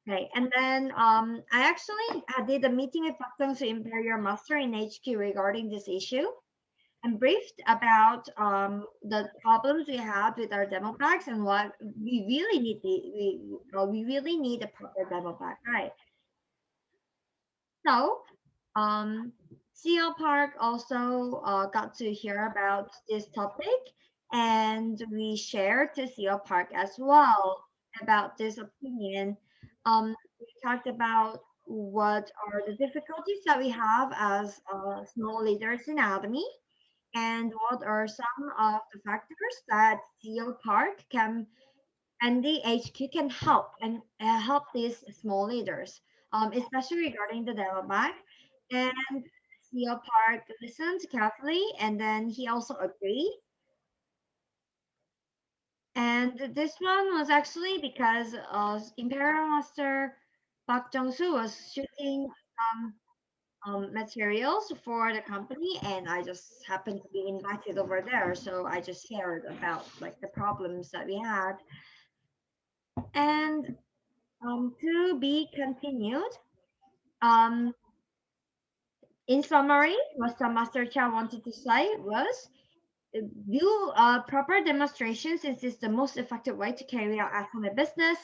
Okay, and then I actually did a meeting with Pak Sung Imperial Master in HQ regarding this issue. and briefed about the problems we have with our demo packs and what we really need. We really need a proper demo pack, right? So, CL Park also got to hear about this topic, and we shared to CL Park as well about this opinion. We talked about what are the difficulties that we have as small leaders in anatomy, and what are some of the factors that CL Park can and the HQ can help and help these small leaders, especially regarding the demo bag. And CEO Park listened carefully, and then he also agreed. And this one was actually because Imperial Master Park Jong-soo was shooting materials for the company, and I just happened to be invited over there, so I just shared about like the problems that we had. And to be continued. Um, in summary, what the Master Cha wanted to say was do proper demonstrations since it's the most effective way to carry out atomic business.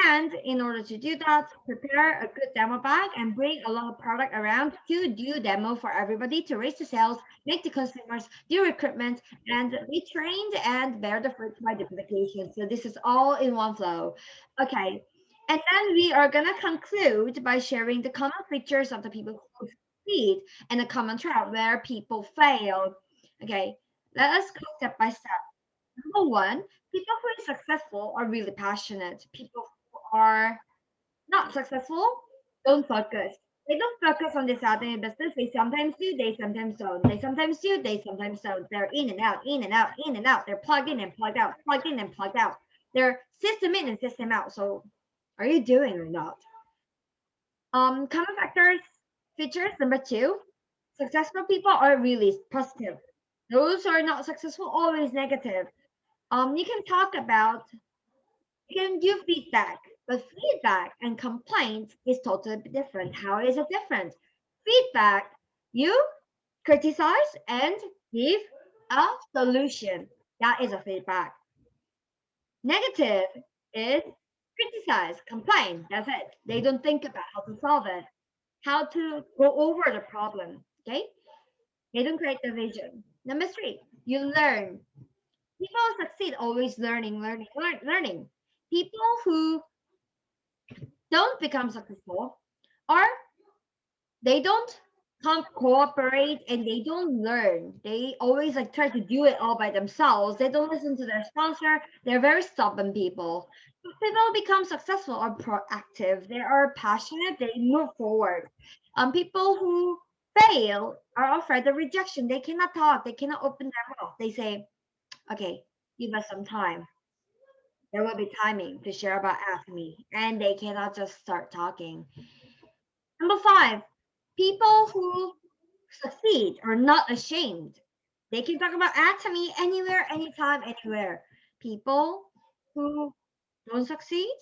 And in order to do that, prepare a good demo bag and bring a lot of product around to do demo for everybody to raise the sales, make the consumers, do recruitment, and be trained and bear the fruits by duplication. So this is all in one flow. Okay. And then we are going to conclude by sharing the common features of the people who succeed and a common trap where people fail. Okay, let us go step by step. Number one, people who are successful are really passionate. People who are not successful don't focus. They don't focus on this out in business. They sometimes do, they sometimes don't. They sometimes do, they sometimes don't. They're in and out, in and out, in and out. They're plugged in and plugged out, plugged in and plugged out. They're system in and system out. So are you doing or not? Common factors, features number two, successful people are really positive. Those who are not successful always negative. You can talk about, you can give feedback, but feedback and complaint is totally different. How is it different? Feedback, you criticize and give a solution. That is a feedback. Negative is criticize, complain. That's it. They don't think about how to solve it, how to go over the problem. Okay? They don't create the vision. Number three, you learn. People who succeed always learning. People who don't become successful or they don't cooperate and they don't learn. They always like try to do it all by themselves. They don't listen to their sponsor. They're very stubborn people. People become successful are proactive. They are passionate. They move forward. People who fail are afraid of rejection. They cannot talk. They cannot open their mouth. They say, "Okay, give us some time. There will be timing to share about atomy," and they cannot just start talking. Number five, people who succeed are not ashamed. They can talk about atomy anywhere, anytime, anywhere. People who don't succeed,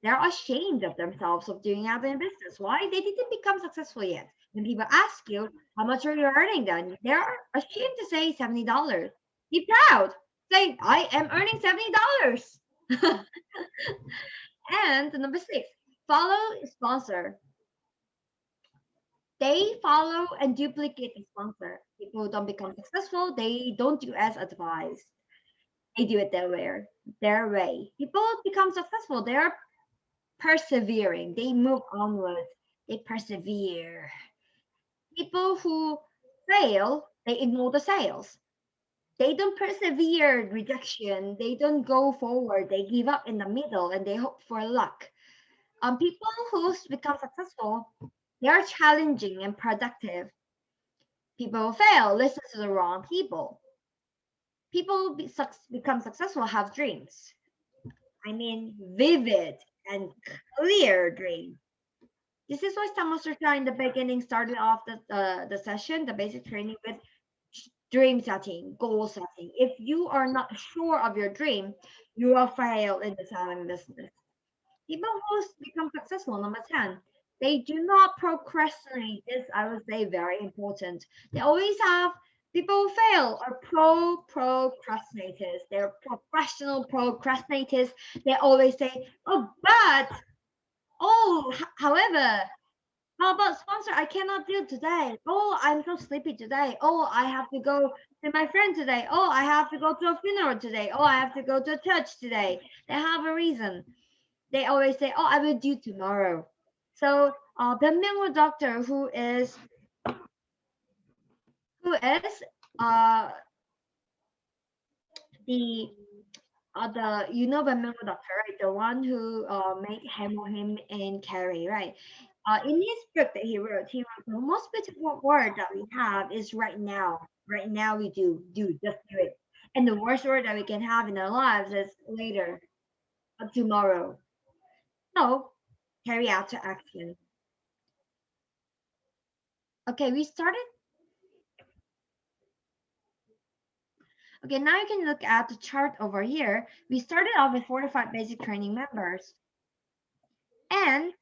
they're ashamed of themselves of doing atomy business. Why? They didn't become successful yet. When people ask you, how much are you earning then? They're ashamed to say $70. Be proud. Say, I am earning $70. And number six, follow sponsor. They follow and duplicate the sponsor. People who don't become successful, they don't do as advised. They do it their way. Their way. People become successful. They are persevering. They move onwards. They persevere. People who fail, they ignore the sales. They don't persevere rejection. They don't go forward. They give up in the middle and they hope for luck. People who become successful, they are challenging and productive. People fail, listen to the wrong people. People become successful have dreams. I mean, vivid and clear dreams. This is why Master Shah in the beginning started off the session, the basic training with dream setting, goal setting. If you are not sure of your dream, you will fail in the selling business. People who become successful, number 10, they do not procrastinate. This, I would say, very important. They always have People who fail are procrastinators. They're professional procrastinators. They always say, "Oh, but however, how about sponsor? I cannot do today. Oh, I'm so sleepy today. Oh, I have to go to my friend today. Oh, I have to go to a funeral today. Oh, I have to go to a church today." They have a reason. They always say, "Oh, I will do tomorrow." So, the Mingwu doctor who is uh the the Mingwu doctor, right? The one who made him and Carrie, right? In his book that he wrote, the most beautiful word that we have is right now. Right now we just do it. And the worst word that we can have in our lives is later, tomorrow. So carry out to action. Okay, we started. Okay, now you can look at the chart over here. We started off with 45 basic training members. And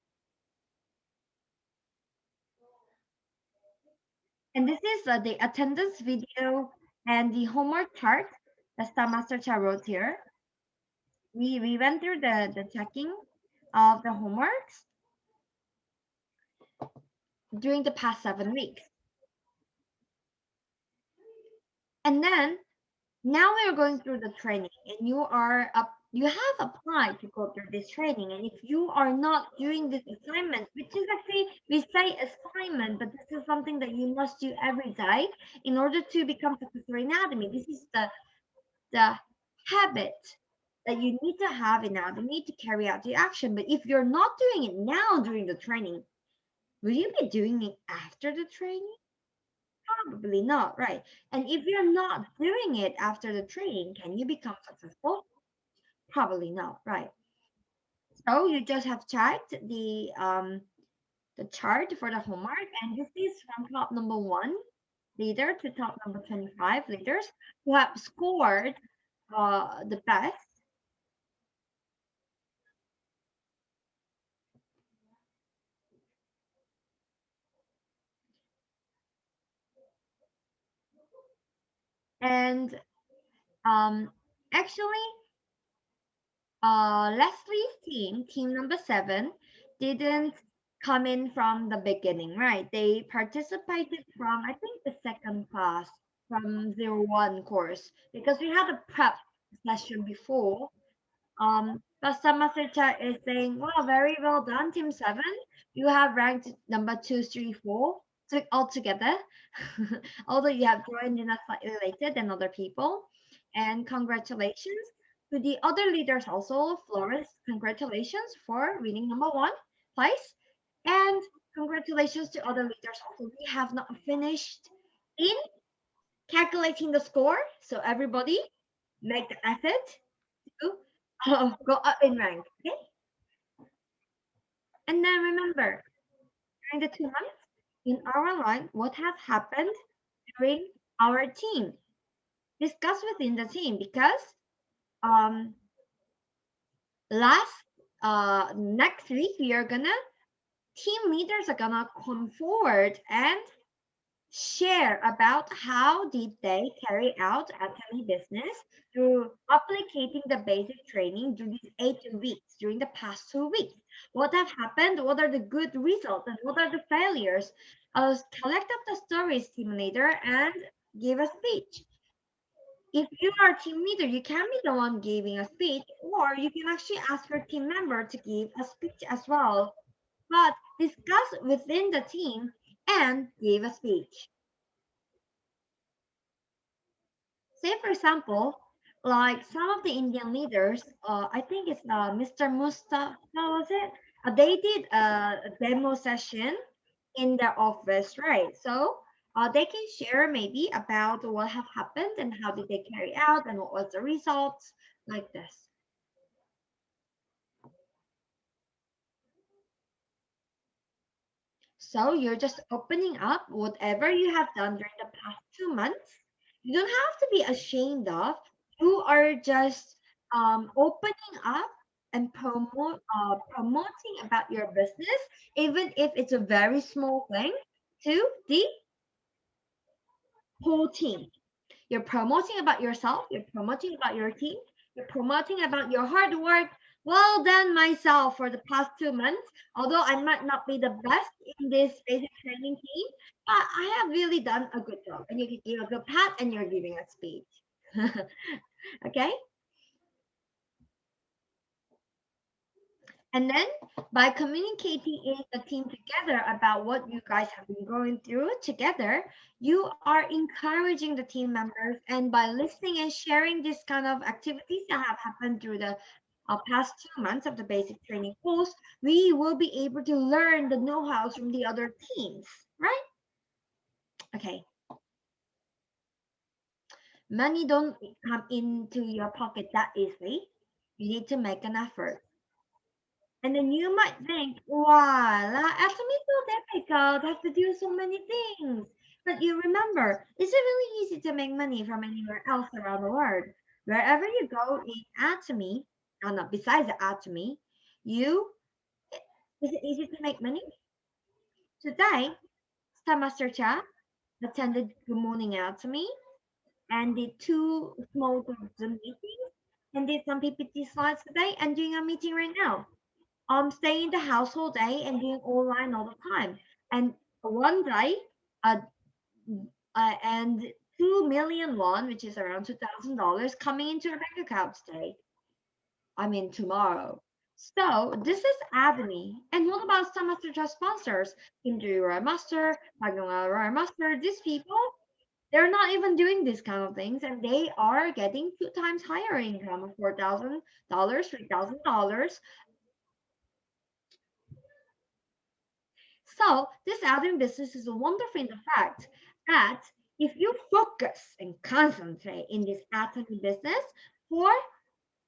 this is the attendance video and the homework chart that Star Master Cha wrote here. We went through the checking of the homeworks during the past 7 weeks. And then now we are going through the training, and you have applied to go through this training. And if you are not doing this assignment, which is actually, we say assignment, but this is something that you must do every day in order to become successful in anatomy. This is the habit that you need to have in anatomy to carry out the action. But if you're not doing it now during the training, will you be doing it after the training? Probably not, right? And if you're not doing it after the training, can you become successful? Probably not, right? So you just have checked the chart for the homework, and this is from top number 1 leader to top number 25 leaders who have scored the best. And actually, Leslie's team number 7, didn't come in from the beginning, right? They participated from, I think, the second class, from 01 course, because we had a prep session before. But Samasecha is saying, "Wow, very well done, Team 7. You have ranked number 2, 3, 4 altogether, although you have joined in a slightly later than other people. And congratulations to the other leaders also. Flores, congratulations for winning number 1 place. And congratulations to other leaders also. We have not finished in calculating the score, so everybody make the effort to go up in rank, okay? And then remember, during the 2 months in our line, what has happened during our team? Discuss within the team, because um next week team leaders are gonna come forward and share about how did they carry out SME business through applicating the basic training during these 8 weeks, during the past 2 weeks. What have happened? What are the good results and what are the failures? Collect up the stories, team leader, and give a speech. If you are a team leader, you can be the one giving a speech, or you can actually ask your team member to give a speech as well. But discuss within the team and give a speech. Say, for example, like some of the Indian leaders, I think it's Mr. Mustafa, was it? They did a demo session in their office, right? So they can share maybe about what have happened and how did they carry out and what was the results, like this. So you're just opening up whatever you have done during the past 2 months. You don't have to be ashamed of. You are just opening up and promoting about your business, even if it's a very small thing, to the whole team. You're promoting about yourself, you're promoting about your team, you're promoting about your hard work. Well done myself for the past 2 months. Although I might not be the best in this basic training team, but I have really done a good job. And you can give a good pat and you're giving a speech. Okay? And then by communicating in the team together about what you guys have been going through together, you are encouraging the team members. And by listening and sharing this kind of activities that have happened through the past 2 months of the basic training course, we will be able to learn the know-hows from the other teams, right? Okay. Money don't come into your pocket that easily. You need to make an effort. And then you might think, wow, atomy is so difficult. I have to do so many things. But you remember, it's really easy to make money from anywhere else around the world. Wherever you go in atomy, no, besides the atomy, is it easy to make money? Today, Star Master Cha attended Good Morning Atomy and did 2 small group Zoom meetings and did some PPT slides today and doing a meeting right now. Staying in the house all day and doing online all the time. And one day, and 2 million won, which is around $2,000, coming into your bank account today. I mean tomorrow. So this is Avenue. And what about some of the sponsors? Kim Roy Master, Magnum Roy Master, these people, they're not even doing these kind of things, and they are getting 2 times higher income of $4,000, $3,000. So this admin business is wonderful in the fact that if you focus and concentrate in this admin business for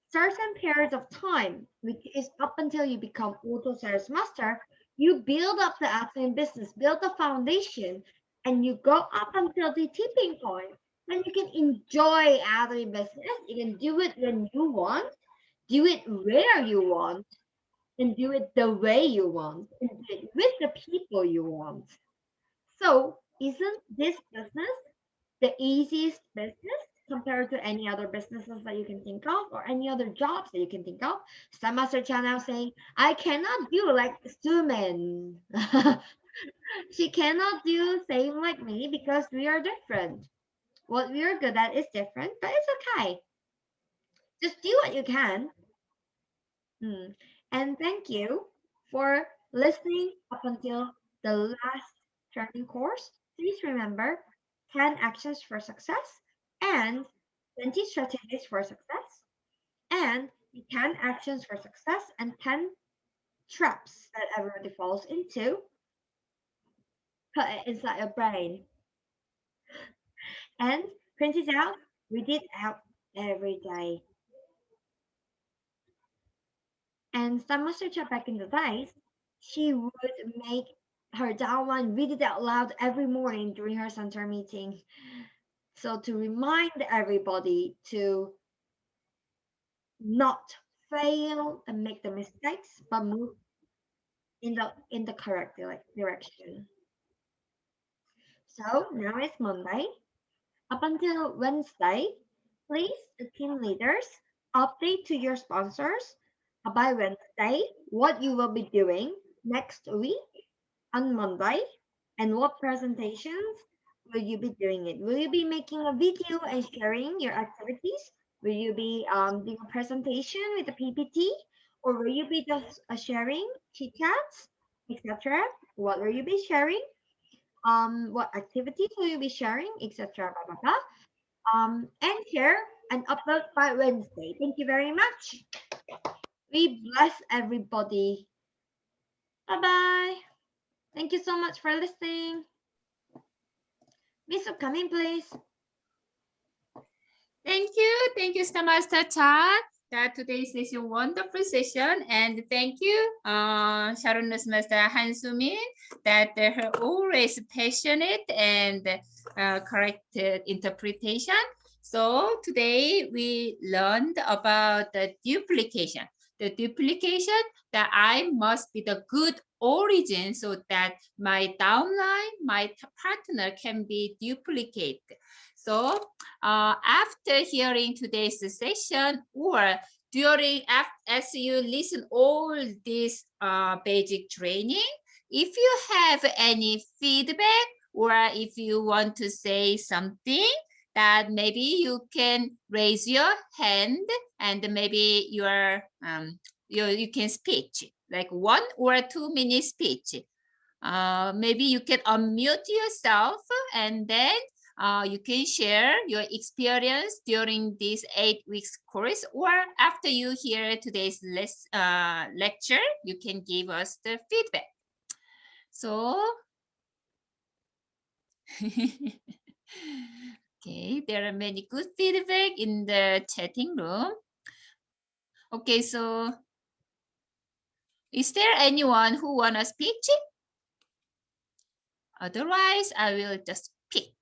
certain periods of time, which is up until you become auto sales master, you build up the admin business, build the foundation, and you go up until the tipping point. Then you can enjoy admin business. You can do it when you want, do it where you want, and do it the way you want, and do it with the people you want. So, isn't this business the easiest business compared to any other businesses that you can think of or any other jobs that you can think of? Star Master Channel saying, I cannot do like Suman. She cannot do same like me because we are different. What we are good at is different, but it's okay. Just do what you can. And thank you for listening up until the last training course. Please remember 10 actions for success and 20 strategies for success and 10 actions for success and 10 traps that everybody falls into. Put it inside your brain. And print it out, read it out every day. And Star Master Chat back in the days, she would make her downline read it out loud every morning during her center meeting. So to remind everybody to not fail and make the mistakes, but move in the correct direction. So now it's Monday. Up until Wednesday, please, the team leaders, update to your sponsors by Wednesday what you will be doing next week on Monday and what presentations will you be doing it. Will you be making a video and sharing your activities? Will you be doing a presentation with a PPT? Or will you be just sharing chit chats, etc.? What will you be sharing? What activities will you be sharing, etc. Blah, blah, blah. And share and upload by Wednesday. Thank you very much. We bless everybody. Bye-bye. Thank you so much for listening. Miss, come in, please. Thank you, Star Master Cha. That today's is a wonderful session, and thank you, Sharon Master Hansumin, that her always passionate and correct interpretation. So today we learned about the duplication. the duplication, that I must be the good origin so that my downline, my partner can be duplicated. So after hearing today's session or during as you listen all this basic training, if you have any feedback or if you want to say something, that maybe you can raise your hand and maybe you can speak like 1 or 2 minute speech. Maybe you can unmute yourself and then you can share your experience during this 8 weeks course, or after you hear today's lecture, you can give us the feedback. So, okay, there are many good feedback in the chatting room. Okay, so is there anyone who wanna speak? Otherwise, I will just pick.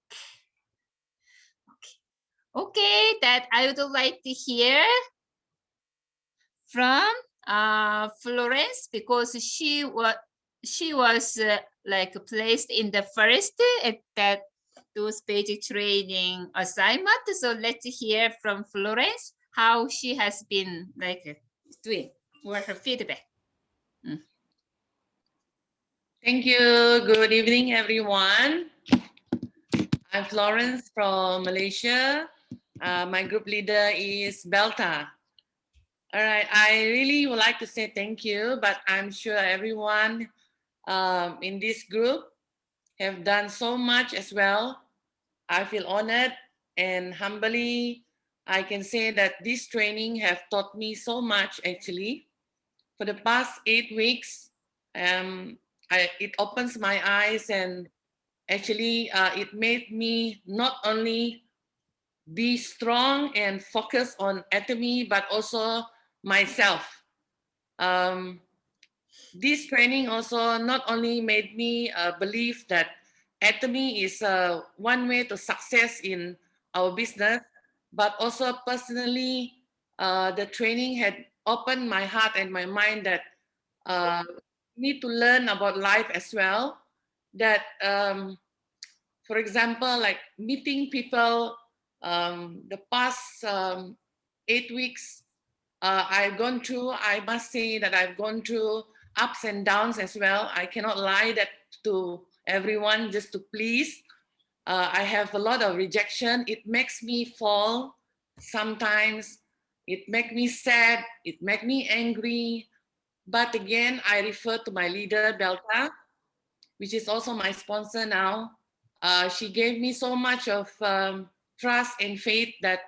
Okay, that I would like to hear from Florence, because she was like placed in the first at that those basic training assignment. So let's hear from Florence how she has been like doing, or her feedback. Thank you. Good evening, everyone. I'm Florence from Malaysia. My group leader is Belta. All right, I really would like to say thank you, but I'm sure everyone in this group have done so much as well. I feel honored and humbly, I can say that this training have taught me so much actually. For the past 8 weeks, it opens my eyes, and actually it made me not only be strong and focus on atomy, but also myself. This training also not only made me believe that atomy is one way to success in our business, but also personally, the training had opened my heart and my mind that need to learn about life as well. That, for example, like meeting people, the past 8 weeks, I've gone through, I must say that I've gone through ups and downs as well. I cannot lie that to everyone just to please. I have a lot of rejection. It makes me fall sometimes. It makes me sad. It makes me angry. But again, I refer to my leader, Belta, which is also my sponsor now. She gave me so much of trust and faith that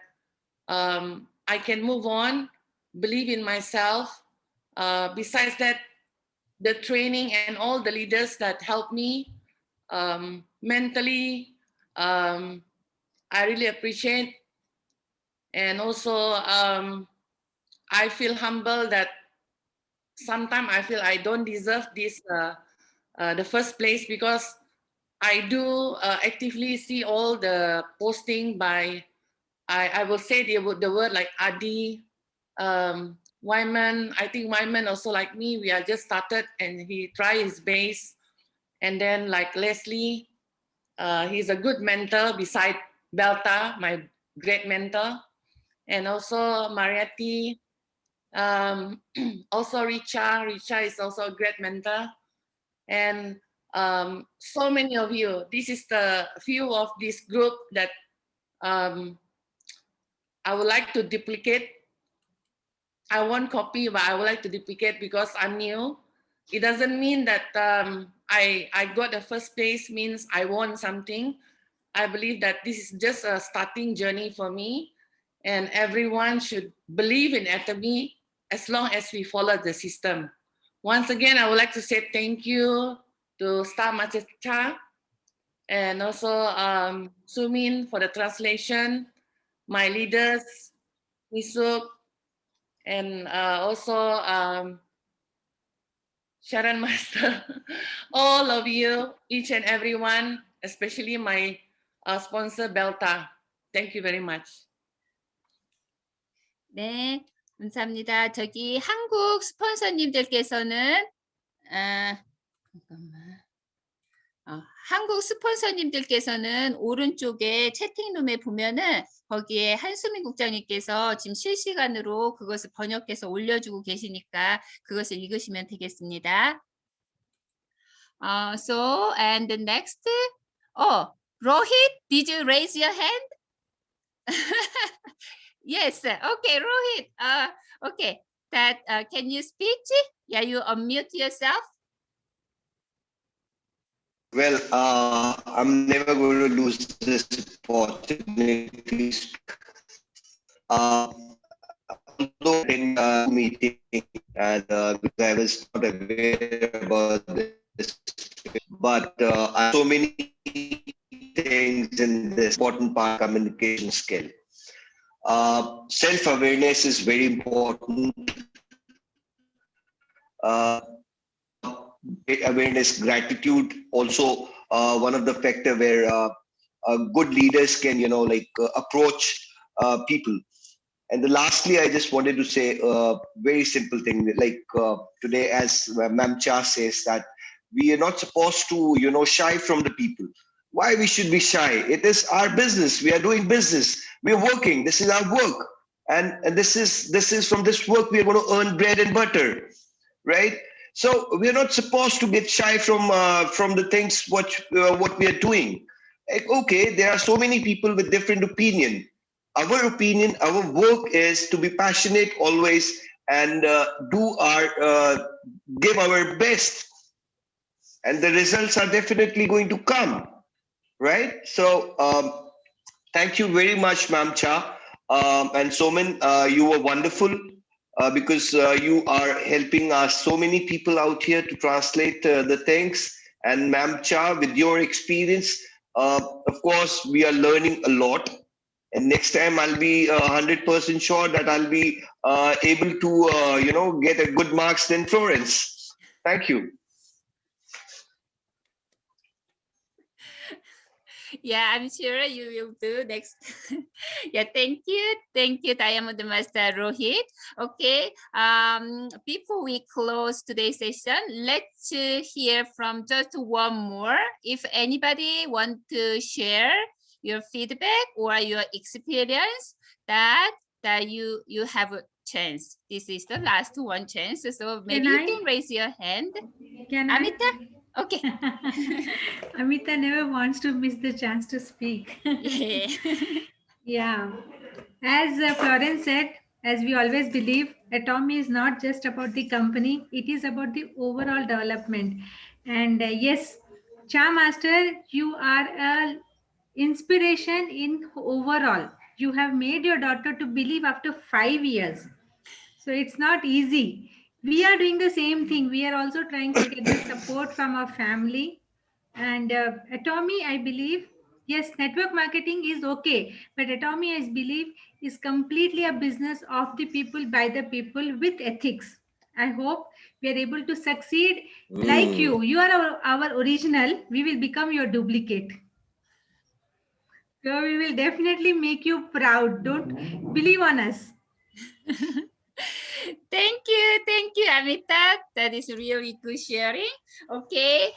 I can move on, believe in myself. Besides that, the training and all the leaders that helped me mentally, I really appreciate. And also, I feel humble that sometimes I feel I don't deserve this, the first place, because I do actively see all the posting by, I will say the word like Adi, Wyman. I think Wyman also like me. We are just started and he tried his best. And then like Leslie, he's a good mentor beside Belta, my great mentor. And also Mariatti, also Richa. Richa is also a great mentor. And so many of you. This is the few of this group that I would like to duplicate. I won't copy, but I would like to duplicate because I'm new. It doesn't mean that I got the first place means I won something. I believe that this is just a starting journey for me, and everyone should believe in atomy as long as we follow the system. Once again, I would like to say thank you to Star Master Cha, and also Sumin for the translation, my leaders, Misuk, and also Sharon Master, all of you, each and everyone, especially my sponsor Belta. Thank you very much. 네, 감사합니다. 저기 한국 스폰서님들께서는 잠깐만. 한국 스폰서님들께서는 오른쪽에 채팅룸에 보면은 거기에 한수민 국장님께서 지금 실시간으로 그것을 번역해서 올려주고 계시니까 그것을 읽으시면 되겠습니다. So and the next, Rohit, did you raise your hand? Yes. Okay, Rohit. Okay. That can you speak? Yeah, you unmute yourself. Well, I'm never going to lose this opportunity. Although in meeting and because I was not aware about this, but so many things in this important part communication skill. Self-awareness is very important. Awareness, gratitude, also one of the factor where good leaders can, approach people. And lastly, I just wanted to say a very simple thing, like today, as Ma'am Cha says, that we are not supposed to, shy from the people. Why we should be shy? It is our business. We are doing business. We are working. This is our work, and this is from this work we are going to earn bread and butter, right? So we are not supposed to get shy from the things what we are doing. Okay, there are so many people with different opinion. Our opinion, our work is to be passionate always and give our best, and the results are definitely going to come, right? So thank you very much, Ma'am Cha, and Soman. You were wonderful. Because you are helping us, so many people out here, to translate the things. And Ma'am Cha, with your experience, of course, we are learning a lot. And next time, I'll be 100% sure that I'll be able to, get a good marks than Florence. Thank you. Yeah, I'm sure you will do next. Yeah, thank you, Diamond Master Rohit. Okay, before we close today's session, let's hear from just one more. If anybody want to share your feedback or your experience, that you have a chance. This is the last one chance. So maybe you can raise your hand. Can Amita? Okay. Amita never wants to miss the chance to speak. Yeah. Yeah. As Florence said, as we always believe, Atomy is not just about the company, it is about the overall development. And yes, Cha Master, you are a inspiration in overall. You have made your daughter to believe after 5 years. So it's not easy. We are doing the same thing. We are also trying to get the support from our family. And Atomy, I believe, yes, network marketing is okay. But Atomy, I believe, is completely a business of the people, by the people, with ethics. I hope we are able to succeed like you. You are our original. We will become your duplicate. So we will definitely make you proud. Don't believe on us. Thank you, Amita. That is really good sharing. Okay.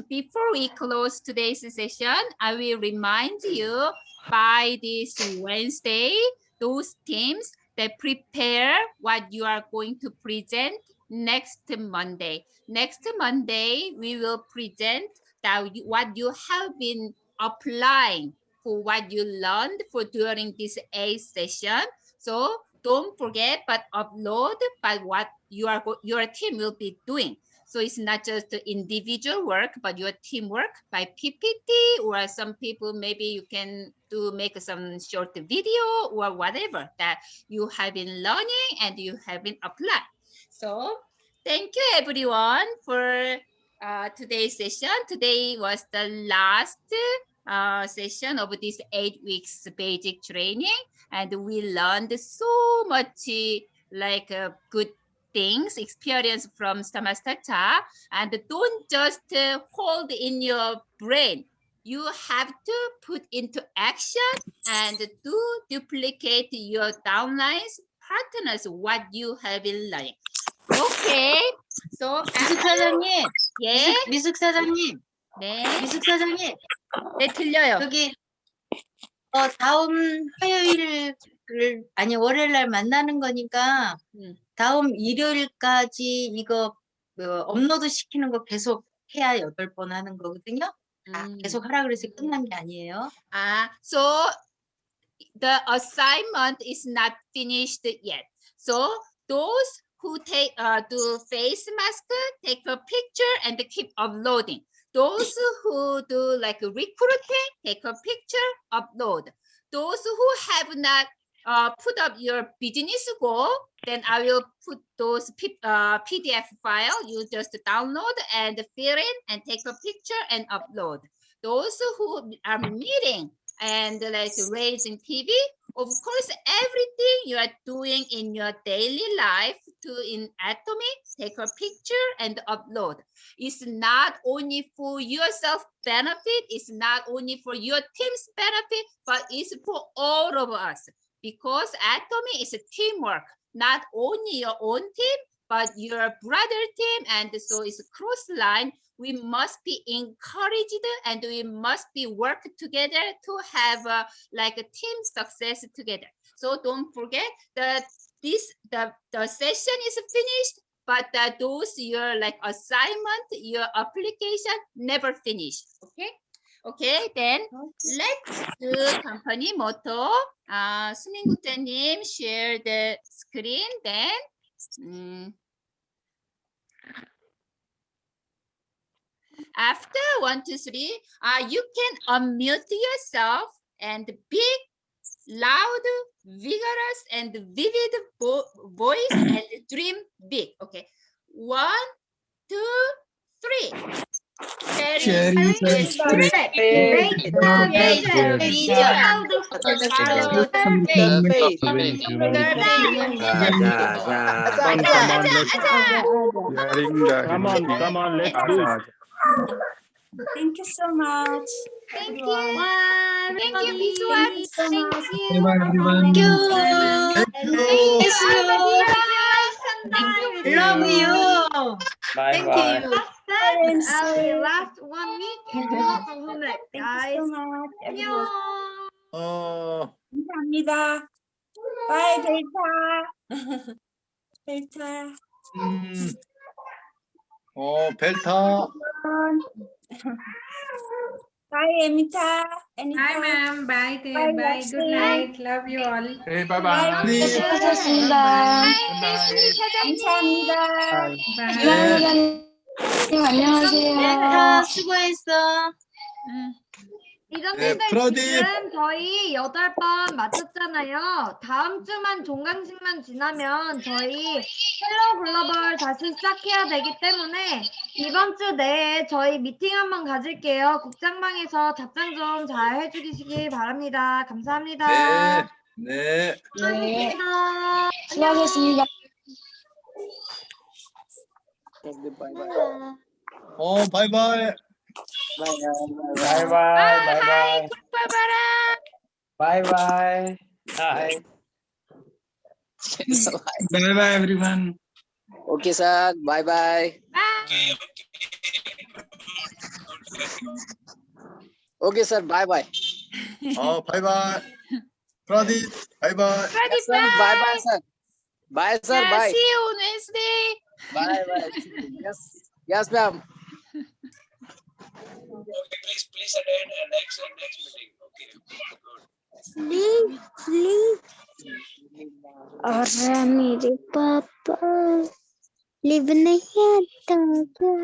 Before we close today's session, I will remind you by this Wednesday, those teams that prepare what you are going to present next Monday. Next Monday, we will present what you have been applying for what you learned for during this 8th session. So don't forget, but upload by what your team will be doing. So it's not just the individual work, but your teamwork by PPT, or some people, maybe you can make some short video or whatever that you have been learning and you have been applying. So thank you everyone for today's session. Today was the last session of this 8 weeks basic training, and we learned so much good things, experience from Master Cha. And don't just hold in your brain. You have to put into action and do duplicate your downlines partners what you have been learning. Okay. So 미숙 사장님, 예, 미숙 사장님, 네, 미숙 사장님. 네 들려요. 여기 다음 화요일을 아니 월요일 날 만나는 거니까 다음 일요일까지 이거 업로드 시키는 거 계속 해야 8번 하는 거거든요. 계속 하라 그래서 끝난 게 아니에요. So the assignment is not finished yet. So those who do face mask, take a picture and keep uploading. Those who do like recruiting, take a picture, upload. Those who have not put up your business goal, then I will put those PDF file. You just download and fill in and take a picture and upload. Those who are meeting and like raising TV, of course, everything you are doing in your daily life in Atomy, take a picture and upload. It's not only for yourself benefit, it's not only for your team's benefit, but it's for all of us. Because Atomy is a teamwork, not only your own team, but your brother team, and so it's a cross line. We must be encouraged and we must be work together to have like a team success together. So don't forget that the session is finished, but those your like assignment, your application never finished. Okay. Okay, then let's do company motto. 수민국장님 share the screen. Then after 1, 2, 3, you can unmute yourself and big, loud, vigorous, and vivid voice and dream big. Okay, 1, 2, 3. Sharing the spirit, Great vision, vision, proud of proud of the faith. faith. Sharing the Come on, let's do it. Thank you so much. Thank everyone. you. Bye, Thank you, everybody. Biswan. Thank you so Thank much. you. Thank you. Thank you. Miss you. Love you. Bye Thank bye. you. That's our last 1 week and more to home Thank you guys. so much, everyone. 안녕. 감사합니다. Bye, 벨타. 벨타. 벨타. Bye, Emita. Bye, ma'am. Bye, Te. Bye, Bye. Good Leslie. night. Love you all. Hey, Bye, bye-bye. Emita. 수미 사장님. 감사합니다. Bye. 벨타 수고했어. 이정님들 프라딥. 지금 저희 8번 마쳤잖아요. 다음 주만 종강식만 지나면 저희 헬로 글로벌 다시 시작해야 되기 때문에 이번 주 내에 저희 미팅 한번 가질게요. 국장방에서 답장 좀 잘 해주시기 바랍니다. 감사합니다. 네. 수고하셨습니다. 수고하셨습니다. 바이바이. Bye bye. Bye bye. Bye bye. Hi. Bye-bye, everyone. Okay, sir. Bye bye. Okay, sir. Bye bye. 바이바이. 프라딥, 바이바이. Yes, sir. Bye bye, sir. Bye, sir. Yeah, Bye. see you on Wednesday. Bye bye. Yes. Yes, ma'am. Okay, please attend next meeting. Okay, good. और मेरे पापा live नहीं आता क्या